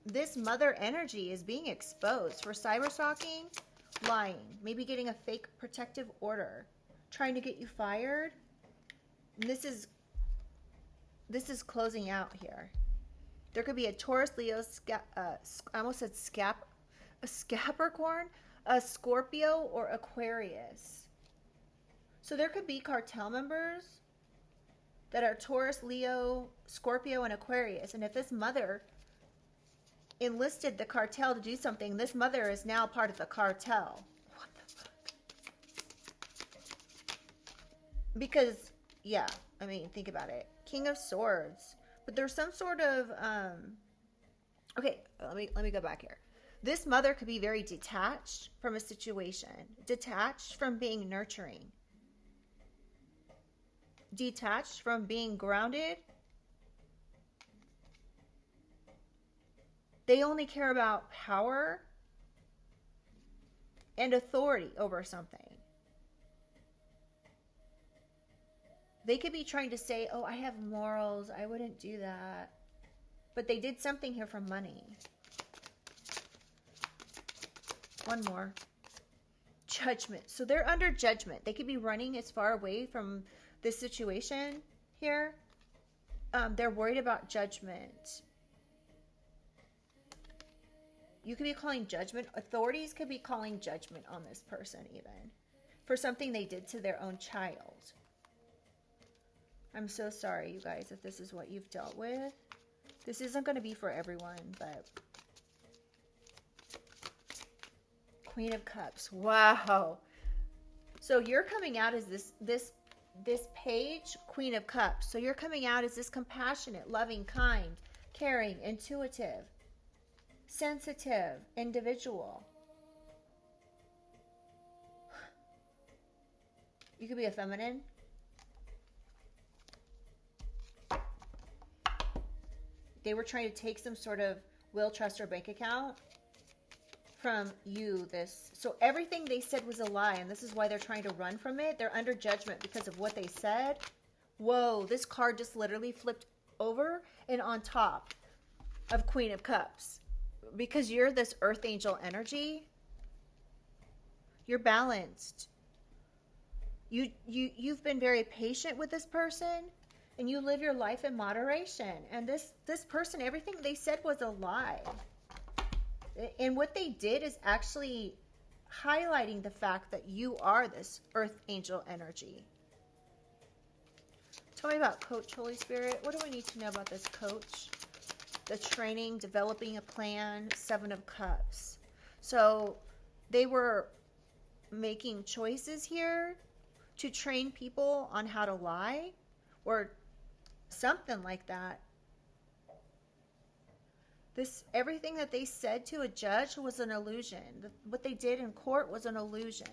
this mother energy is being exposed for cyber stalking, lying, maybe getting a fake protective order, trying to get you fired. And this is closing out here. There could be a Taurus, Leo, I almost said a Capricorn, a Scorpio, or Aquarius. So there could be cartel members that are Taurus, Leo, Scorpio, and Aquarius. And if this mother enlisted the cartel to do something, this mother is now part of the cartel. What the fuck? Because, yeah, I mean, think about it. King of Swords. But there's some sort of, okay, let me go back here. This mother could be very detached from a situation, detached from being nurturing, detached from being grounded. They only care about power and authority over something. They could be trying to say, oh, I have morals, I wouldn't do that. But they did something here for money. One more. Judgment. So they're under judgment. They could be running as far away from this situation here. They're worried about judgment. You could be calling judgment. Authorities could be calling judgment on this person even for something they did to their own child. I'm so sorry, you guys, if this is what you've dealt with. This isn't going to be for everyone, but... Queen of Cups. Wow. So you're coming out as this page, Queen of Cups. So you're coming out as this compassionate, loving, kind, caring, intuitive, sensitive individual. You could be a feminine. They were trying to take some sort of will, trust, or bank account from you. So everything they said was a lie, and this is why they're trying to run from it. They're under judgment because of what they said. Whoa, this card just literally flipped over and on top of Queen of Cups. Because you're this earth angel energy, you're balanced. You've been very patient with this person, and you live your life in moderation. And this person, everything they said was a lie. And what they did is actually highlighting the fact that you are this earth angel energy. Tell me about Coach, Holy Spirit. What do I need to know about this coach? The training, developing a plan, 7 of Cups. So they were making choices here to train people on how to lie or something like that. Everything that they said to a judge was an illusion. What they did in court was an illusion.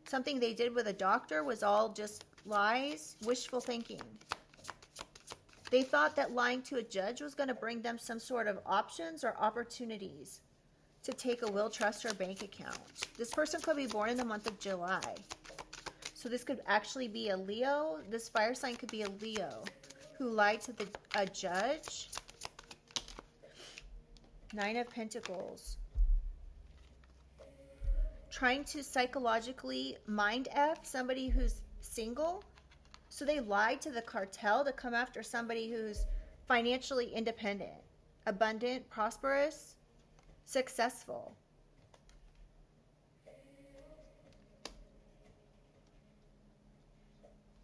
Something they did with a doctor was all just lies, wishful thinking. They thought that lying to a judge was going to bring them some sort of options or opportunities to take a will, trust, or bank account. This person could be born in the month of July. So this could actually be a Leo. This fire sign could be a Leo who lied to a judge. 9 of Pentacles. Trying to psychologically mind F somebody who's single. So they lied to the cartel to come after somebody who's financially independent, abundant, prosperous, successful.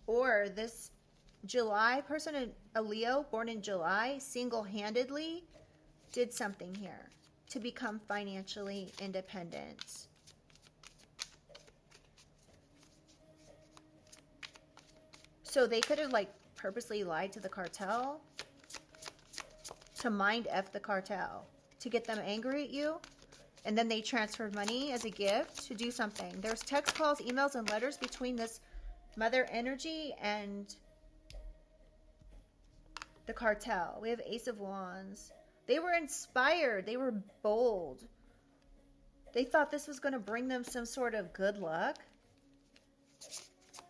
Or this July person, a Leo born in July, single-handedly did something here to become financially independent. So they could have purposely lied to the cartel to mind F the cartel, to get them angry at you, and then they transferred money as a gift to do something. There's text, calls, emails, and letters between this mother energy and the cartel. We have Ace of Wands. They were inspired. They were bold. They thought this was going to bring them some sort of good luck.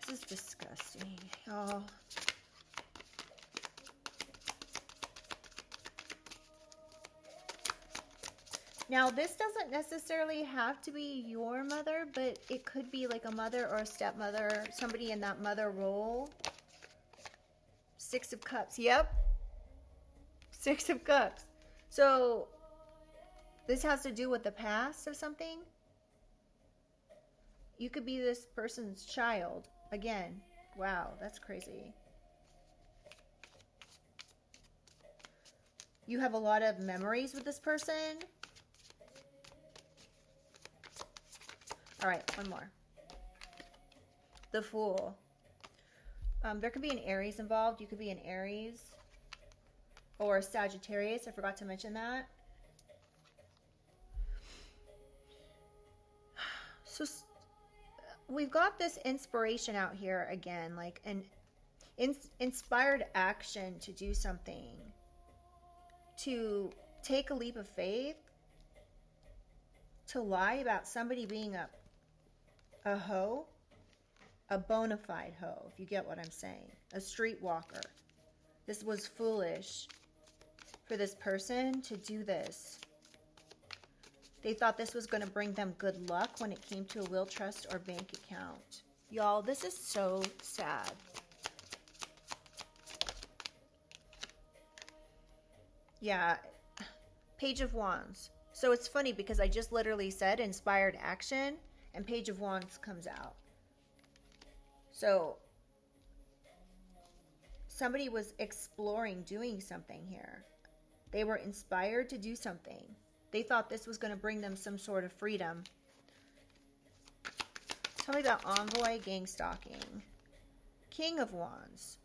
This is disgusting, y'all. Now, this doesn't necessarily have to be your mother, but it could be like a mother or a stepmother, somebody in that mother role. 6 of Cups. Yep. 6 of Cups. So, this has to do with the past of something. You could be this person's child. Again, wow, that's crazy. You have a lot of memories with this person. All right, one more. The Fool. There could be an Aries involved. You could be an Aries or Sagittarius. I forgot to mention that. So we've got this inspiration out here again, like an inspired action to do something, to take a leap of faith, to lie about somebody being a hoe, a bona fide hoe, if you get what I'm saying, a streetwalker. This was foolish for this person to do this. They thought this was going to bring them good luck when it came to a will, trust, or bank account. Y'all, this is so sad. Yeah, Page of Wands. So it's funny because I just literally said inspired action and Page of Wands comes out. So somebody was exploring doing something here. They were inspired to do something. They thought this was going to bring them some sort of freedom. Tell me about envoy, gang stalking. King of Wands.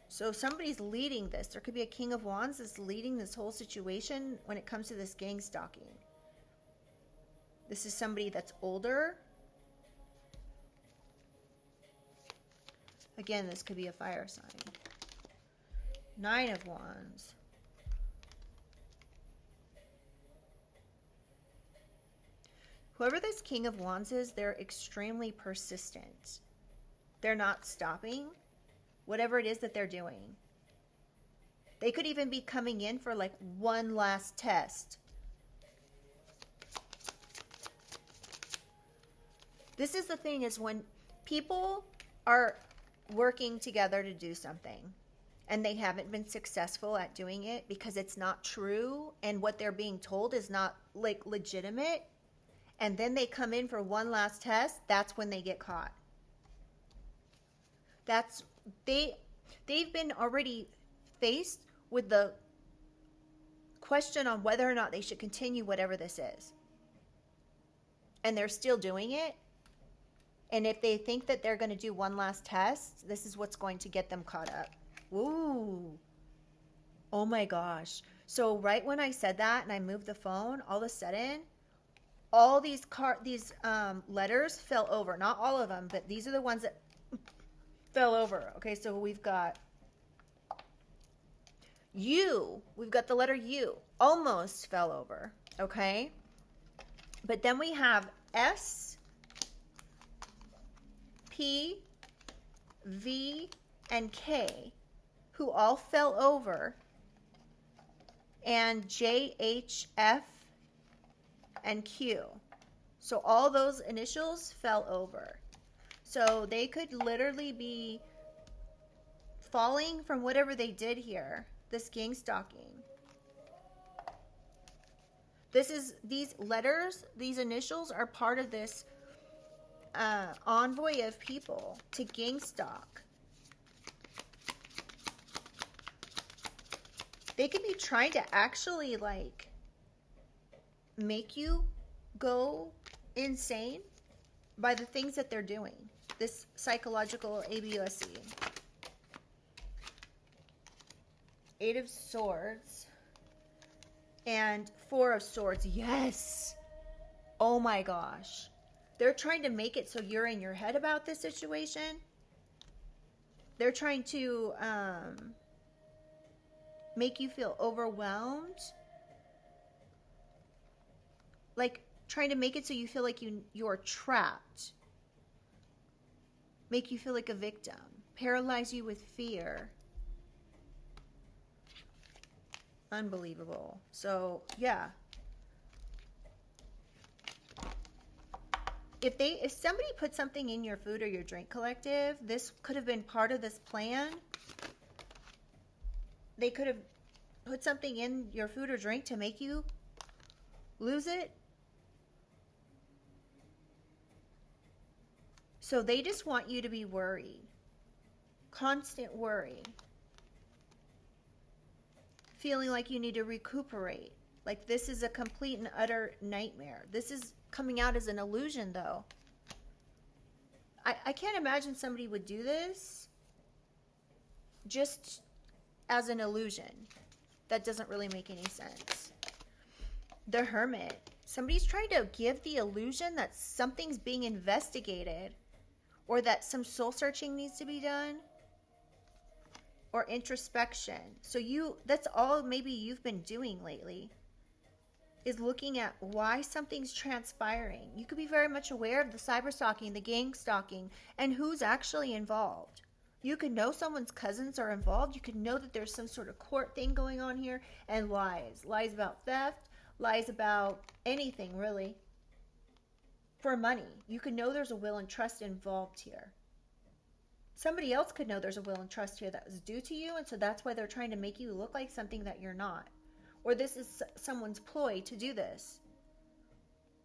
So somebody's leading this. There could be a King of Wands that's leading this whole situation when it comes to this gang stalking. This is somebody that's older. Again, this could be a fire sign. 9 of Wands. Whoever this King of Wands is, they're extremely persistent. They're not stopping whatever it is that they're doing. They could even be coming in for like one last test. This is the thing, is when people are working together to do something and they haven't been successful at doing it because it's not true and what they're being told is not like legitimate, and then they come in for one last test, that's when they get caught. They've been already faced with the question on whether or not they should continue whatever this is. And they're still doing it. And if they think that they're going to do one last test, this is what's going to get them caught up. Ooh. Oh my gosh. So right when I said that and I moved the phone, all of a sudden, all these letters fell over. Not all of them, but these are the ones that fell over. Okay, so we've got U. We've got the letter U. Almost fell over. Okay. But then we have S, P, V, and K, who all fell over. And J, H, F, and Q. So all those initials fell over. So they could literally be falling from whatever they did here, this gang stalking. These letters, these initials are part of this envoy of people to gang stalk. They could be trying to actually like make you go insane by the things that they're doing. This psychological ABUSC. 8 of Swords and 4 of Swords. Yes. Oh my gosh. They're trying to make it so you're in your head about this situation. They're trying to make you feel overwhelmed. Like trying to make it so you feel like you're trapped. Make you feel like a victim. Paralyze you with fear. Unbelievable. So, yeah. If somebody put something in your food or your drink collective, this could have been part of this plan. They could have put something in your food or drink to make you lose it. So they just want you to be worried. Constant worry. Feeling like you need to recuperate. Like this is a complete and utter nightmare. This is coming out as an illusion though. I can't imagine somebody would do this just as an illusion. That doesn't really make any sense. The Hermit. Somebody's trying to give the illusion that something's being investigated or that some soul searching needs to be done or introspection. So that's all maybe you've been doing lately, is looking at why something's transpiring. You could be very much aware of the cyberstalking, the gang stalking, and who's actually involved. You could know someone's cousins are involved. You could know that there's some sort of court thing going on here, and lies. Lies about theft, Lies about anything, really. For money. You could know there's a will and trust involved here. Somebody else could know there's a will and trust here that was due to you, and so that's why they're trying to make you look like something that you're not. Or this is someone's ploy to do this.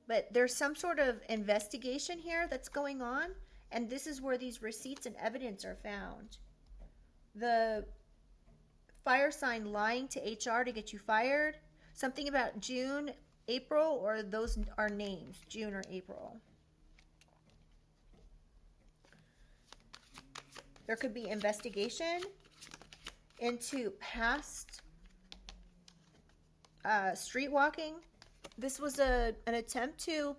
But there's some sort of investigation here that's going on, and this is where these receipts and evidence are found. The fire sign lying to HR to get you fired. Something about June, April, or those are names, June or April. There could be investigation into past street walking. This was an attempt to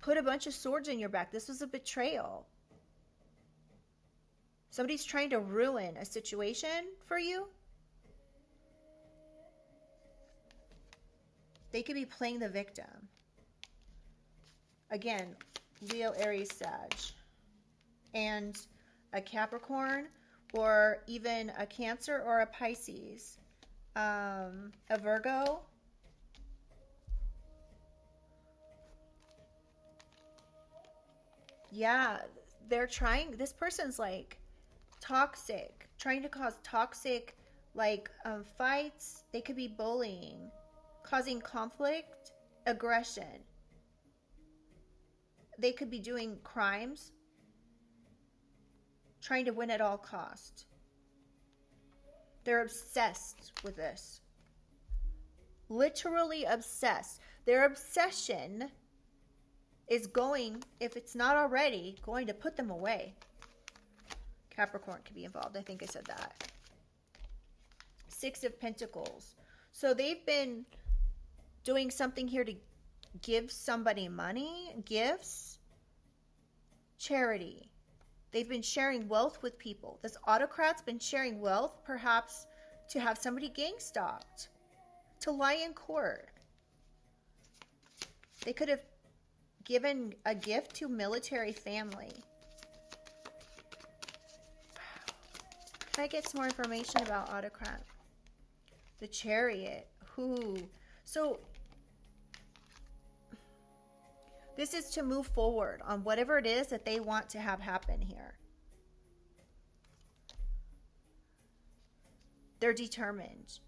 put a bunch of swords in your back. This was a betrayal. Somebody's trying to ruin a situation for you. They could be playing the victim. Again, Leo, Aries, Sag. And a Capricorn, or even a Cancer or a Pisces. A Virgo. Yeah, they're trying, this person's like toxic, trying to cause toxic fights. They could be bullying, causing conflict, aggression. They could be doing crimes, trying to win at all cost. They're obsessed with this. Literally obsessed. Their obsession is going, if it's not already, going to put them away. Capricorn could be involved. I think I said that. Six of Pentacles. So they've been doing something here to give somebody money, gifts, charity. They've been sharing wealth with people. This autocrat's been sharing wealth, perhaps to have somebody gang stalked, to lie in court. They could have given a gift to military family. Can I get some more information about autocrat? The Chariot. Who? So this is to move forward on whatever it is that they want to have happen here. They're determined.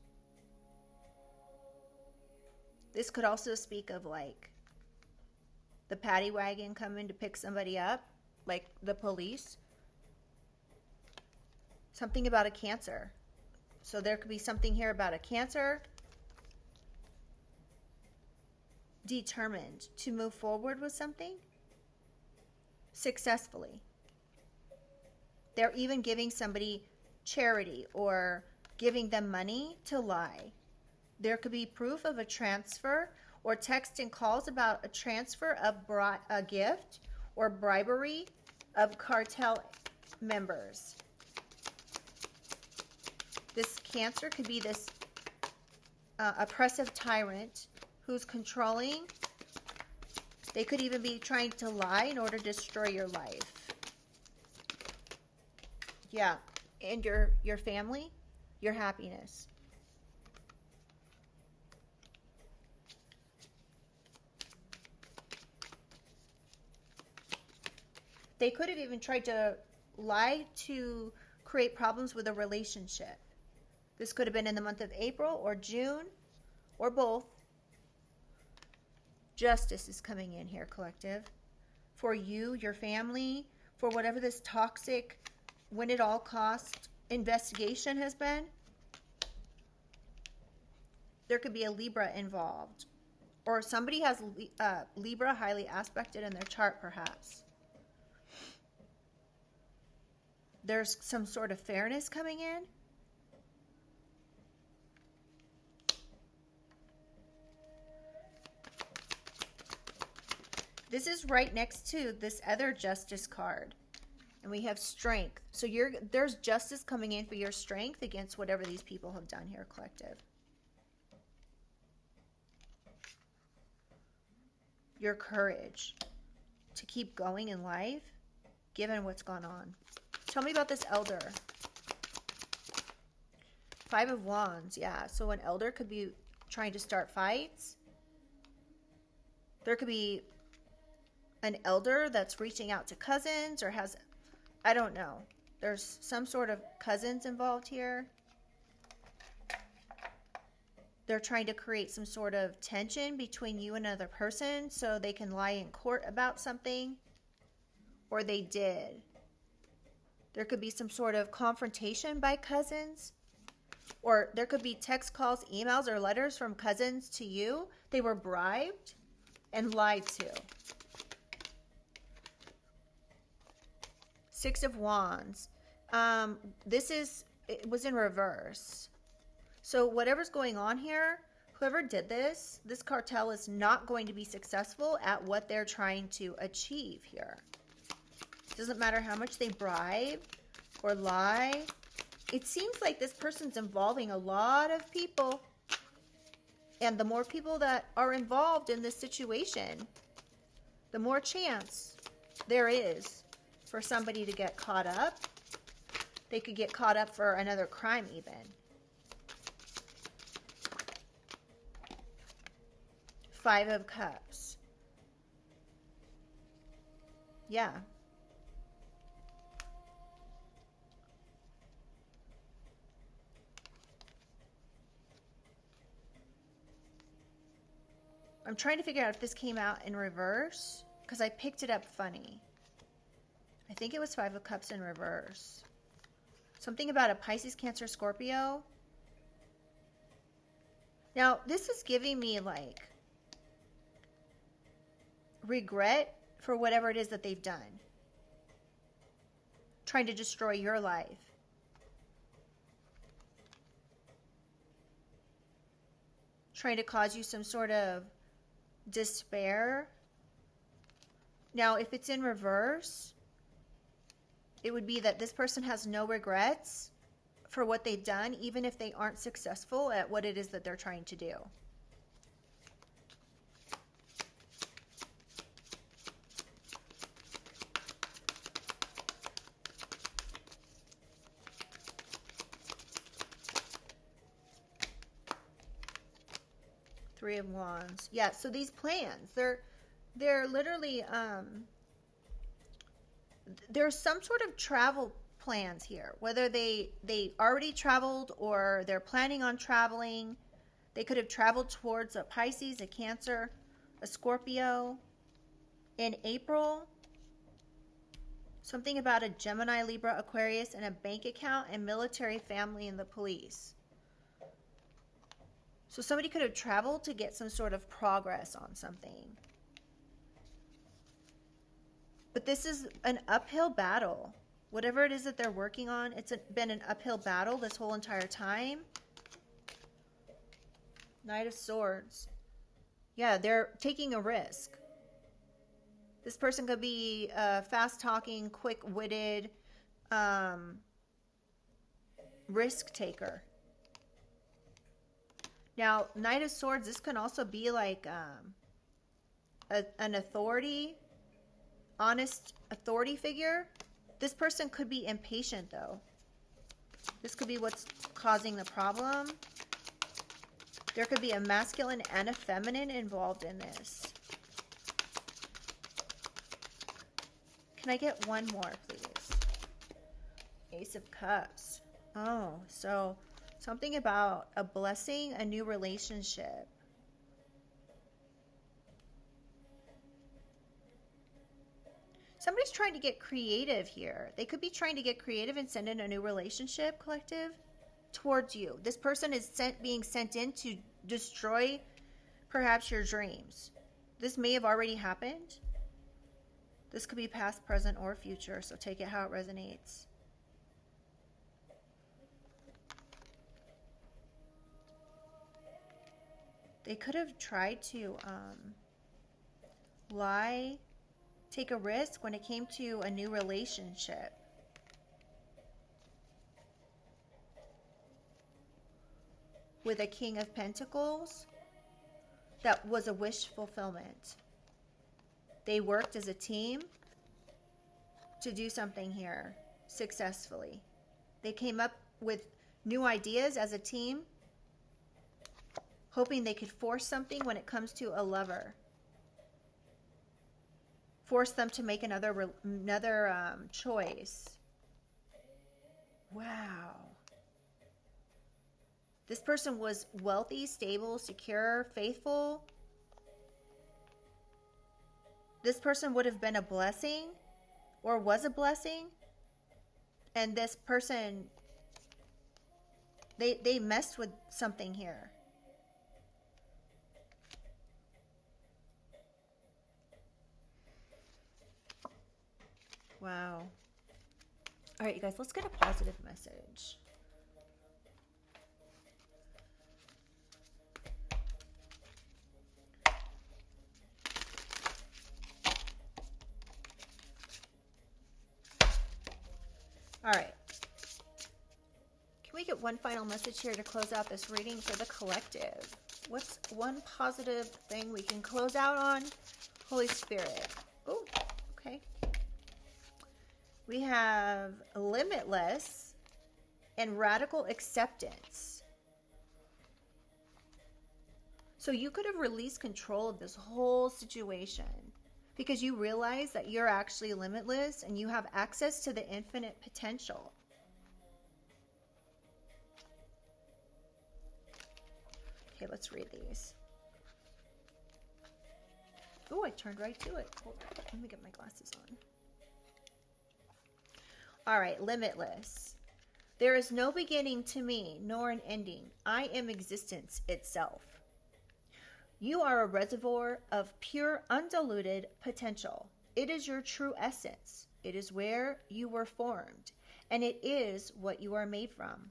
This could also speak of like the paddy wagon coming to pick somebody up, like the police. Something about a Cancer. So there could be something here about a Cancer. Determined to move forward with something successfully. They're even giving somebody charity or giving them money to lie. There could be proof of a transfer or text and calls about a transfer of a gift or bribery of cartel members. This Cancer could be this oppressive tyrant who's controlling. They could even be trying to lie in order to destroy your life. Yeah, and your family, your happiness. They could have even tried to lie to create problems with a relationship. This could have been in the month of April or June or both. Justice is coming in here, collective. For you, your family, for whatever this toxic, win at all cost investigation has been. There could be a Libra involved. Or somebody has Libra highly aspected in their chart, perhaps. There's some sort of fairness coming in. This is right next to this other Justice card. And we have Strength. So there's justice coming in for your strength against whatever these people have done here, collective. Your courage to keep going in life, given what's gone on. Tell me about this Elder. Five of Wands, yeah. So an Elder could be trying to start fights. There could be an elder that's reaching out to cousins or has, I don't know. There's some sort of cousins involved here. They're trying to create some sort of tension between you and another person so they can lie in court about something. Or they did. There could be some sort of confrontation by cousins. Or there could be text calls, emails, or letters from cousins to you. They were bribed and lied to. Six of Wands. It was in reverse. So whatever's going on here, whoever did this cartel is not going to be successful at what they're trying to achieve here. It doesn't matter how much they bribe or lie. It seems like this person's involving a lot of people. And the more people that are involved in this situation, the more chance there is for somebody to get caught up. They could get caught up for another crime even. Five of Cups. Yeah. I'm trying to figure out if this came out in reverse because I picked it up funny. I think it was Five of Cups in reverse. Something about a Pisces, Cancer, Scorpio. Now, this is giving me like regret for whatever it is that they've done. Trying to destroy your life. Trying to cause you some sort of despair. Now, if it's in reverse, it would be that this person has no regrets for what they've done, even if they aren't successful at what it is that they're trying to do. Three of Wands. Yeah, so these plans, they're literally there's some sort of travel plans here, whether they already traveled or they're planning on traveling. They could have traveled towards a Pisces, a Cancer, a Scorpio in April. Something about a Gemini, Libra, Aquarius, and a bank account, and military, family, and the police. So somebody could have traveled to get some sort of progress on something. But this is an uphill battle. Whatever it is that they're working on, it's been an uphill battle this whole entire time. Knight of Swords. Yeah, they're taking a risk. This person could be fast-talking, quick-witted, risk taker. Now, Knight of Swords, this can also be like an authority, honest authority figure. This person could be impatient, though. This could be what's causing the problem. There could be a masculine and a feminine involved in this. Can I get one more, please? Ace of Cups. Oh, so something about a blessing, a new relationship. Somebody's trying to get creative here. They could be trying to get creative and send in a new relationship, collective, towards you. This person is being sent in to destroy perhaps your dreams. This may have already happened. This could be past, present, or future, so take it how it resonates. They could have tried to lie, take a risk when it came to a new relationship. With a King of Pentacles, that was a wish fulfillment. They worked as a team to do something here successfully. They came up with new ideas as a team hoping they could force something when it comes to a lover. Force them to make another choice. Wow. This person was wealthy, stable, secure, faithful. This person would have been a blessing or was a blessing. And this person, they messed with something here. Wow. All right, you guys, let's get a positive message. All right. Can we get one final message here to close out this reading for the collective? What's one positive thing we can close out on? Holy Spirit. Oh, okay. We have limitless and radical acceptance. So you could have released control of this whole situation because you realize that you're actually limitless and you have access to the infinite potential. Okay, let's read these. Oh, I turned right to it. Hold on. Let me get my glasses on. All right, limitless. There is no beginning to me, nor an ending. I am existence itself. You are a reservoir of pure, undiluted potential. It is your true essence. It is where you were formed, and it is what you are made from.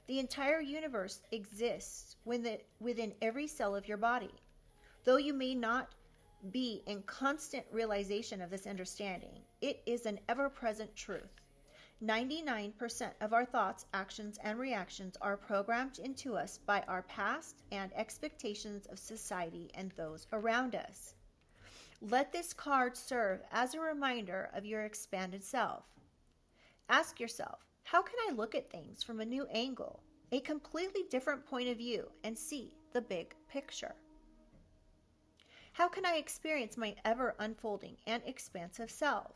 The entire universe exists within every cell of your body. Though you may not be in constant realization of this understanding, it is an ever-present truth. 99% of our thoughts, actions, and reactions are programmed into us by our past and expectations of society and those around us. Let this card serve as a reminder of your expanded self. Ask yourself, how can I look at things from a new angle, a completely different point of view, and see the big picture? How can I experience my ever-unfolding and expansive self?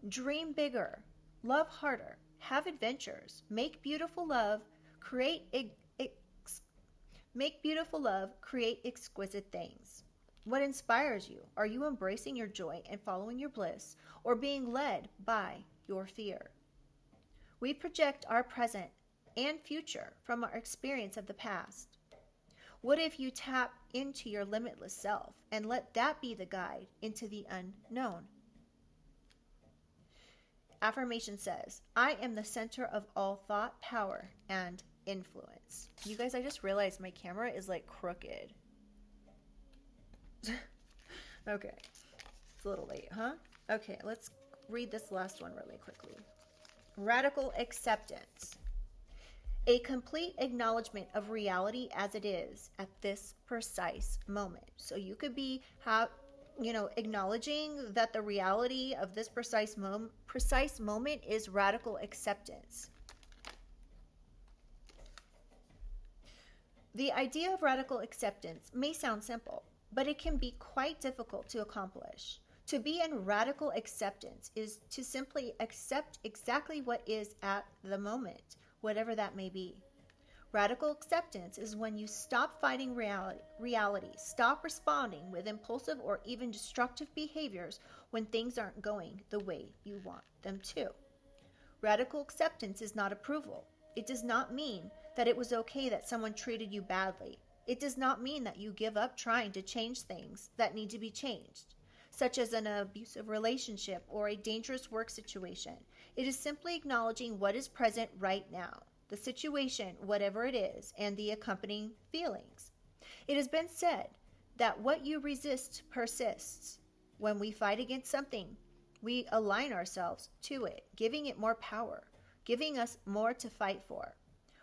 Dream bigger. Love harder, have adventures, make beautiful love, create exquisite things. What inspires you? Are you embracing your joy and following your bliss, or being led by your fear? We project our present and future from our experience of the past. What if you tap into your limitless self and let that be the guide into the unknown? Affirmation says, I am the center of all thought, power, and influence. You guys, I just realized my camera is like crooked. Okay. It's a little late, huh? Okay, let's read this last one really quickly. Radical acceptance. A complete acknowledgement of reality as it is at this precise moment. So you could be acknowledging that the reality of this precise moment is radical acceptance. The idea of radical acceptance may sound simple, but it can be quite difficult to accomplish. To be in radical acceptance is to simply accept exactly what is at the moment, whatever that may be. Radical acceptance is when you stop fighting reality, stop responding with impulsive or even destructive behaviors when things aren't going the way you want them to. Radical acceptance is not approval. It does not mean that it was okay that someone treated you badly. It does not mean that you give up trying to change things that need to be changed, such as an abusive relationship or a dangerous work situation. It is simply acknowledging what is present right now, the situation, whatever it is, and the accompanying feelings. It has been said that what you resist persists. When we fight against something, we align ourselves to it, giving it more power, giving us more to fight for.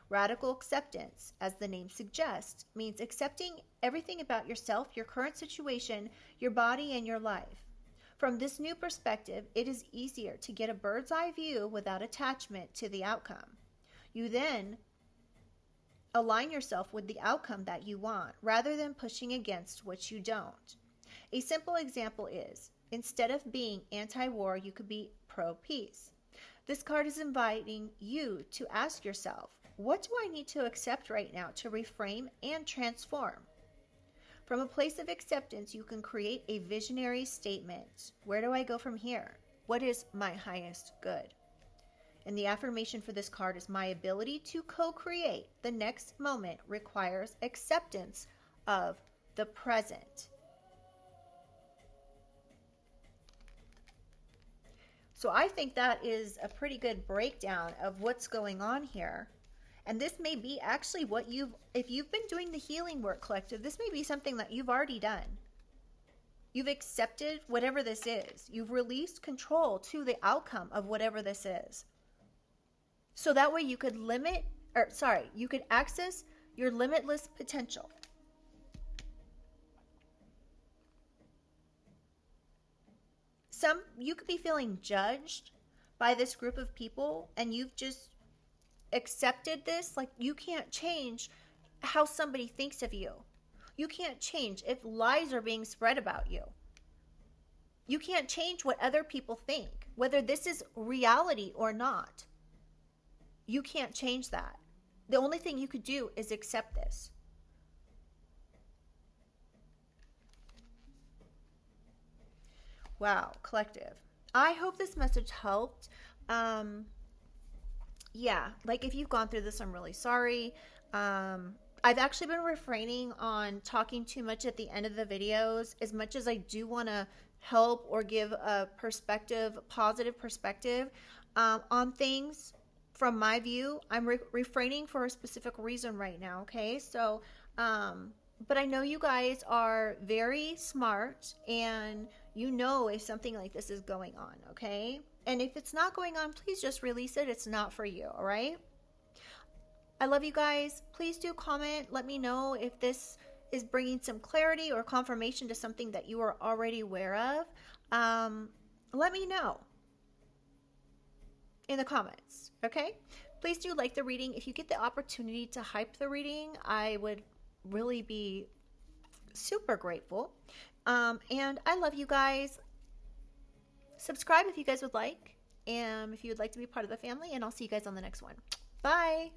Radical acceptance, as the name suggests, means accepting everything about yourself, your current situation, your body, and your life. From this new perspective, it is easier to get a bird's eye view without attachment to the outcome. You then Align yourself with the outcome that you want rather than pushing against what you don't. A simple example is, instead of being anti-war, you could be pro-peace. This card is inviting you to ask yourself, what do I need to accept right now to reframe and transform? From a place of acceptance, you can create a visionary statement. Where do I go from here? What is my highest good? And the affirmation for this card is, my ability to co-create the next moment requires acceptance of the present. So I think that is a pretty good breakdown of what's going on here. And this may be actually what if you've been doing the healing work, collective, this may be something that you've already done. You've accepted whatever this is. You've released control to the outcome of whatever this is. So that way you could you could access your limitless potential. You could be feeling judged by this group of people, and you've just accepted this. Like, you can't change how somebody thinks of you. You can't change if lies are being spread about you. You can't change what other people think, whether this is reality or not. You can't change that. The only thing you could do is accept this. Wow, collective. I hope this message helped. Yeah, like, if you've gone through this, I'm really sorry. I've actually been refraining on talking too much at the end of the videos, as much as I do want to help or give a positive perspective on things from my view. I'm refraining for a specific reason right now, okay? So, but I know you guys are very smart, and you know if something like this is going on, okay? And if it's not going on, please just release it. It's not for you, all right? I love you guys. Please do comment. Let me know if this is bringing some clarity or confirmation to something that you are already aware of. Let me know in the comments, okay? Please do like the reading. If you get the opportunity to hype the reading, I would really be super grateful. And I love you guys. Subscribe if you guys would like, and if you would like to be part of the family, and I'll see you guys on the next one. Bye.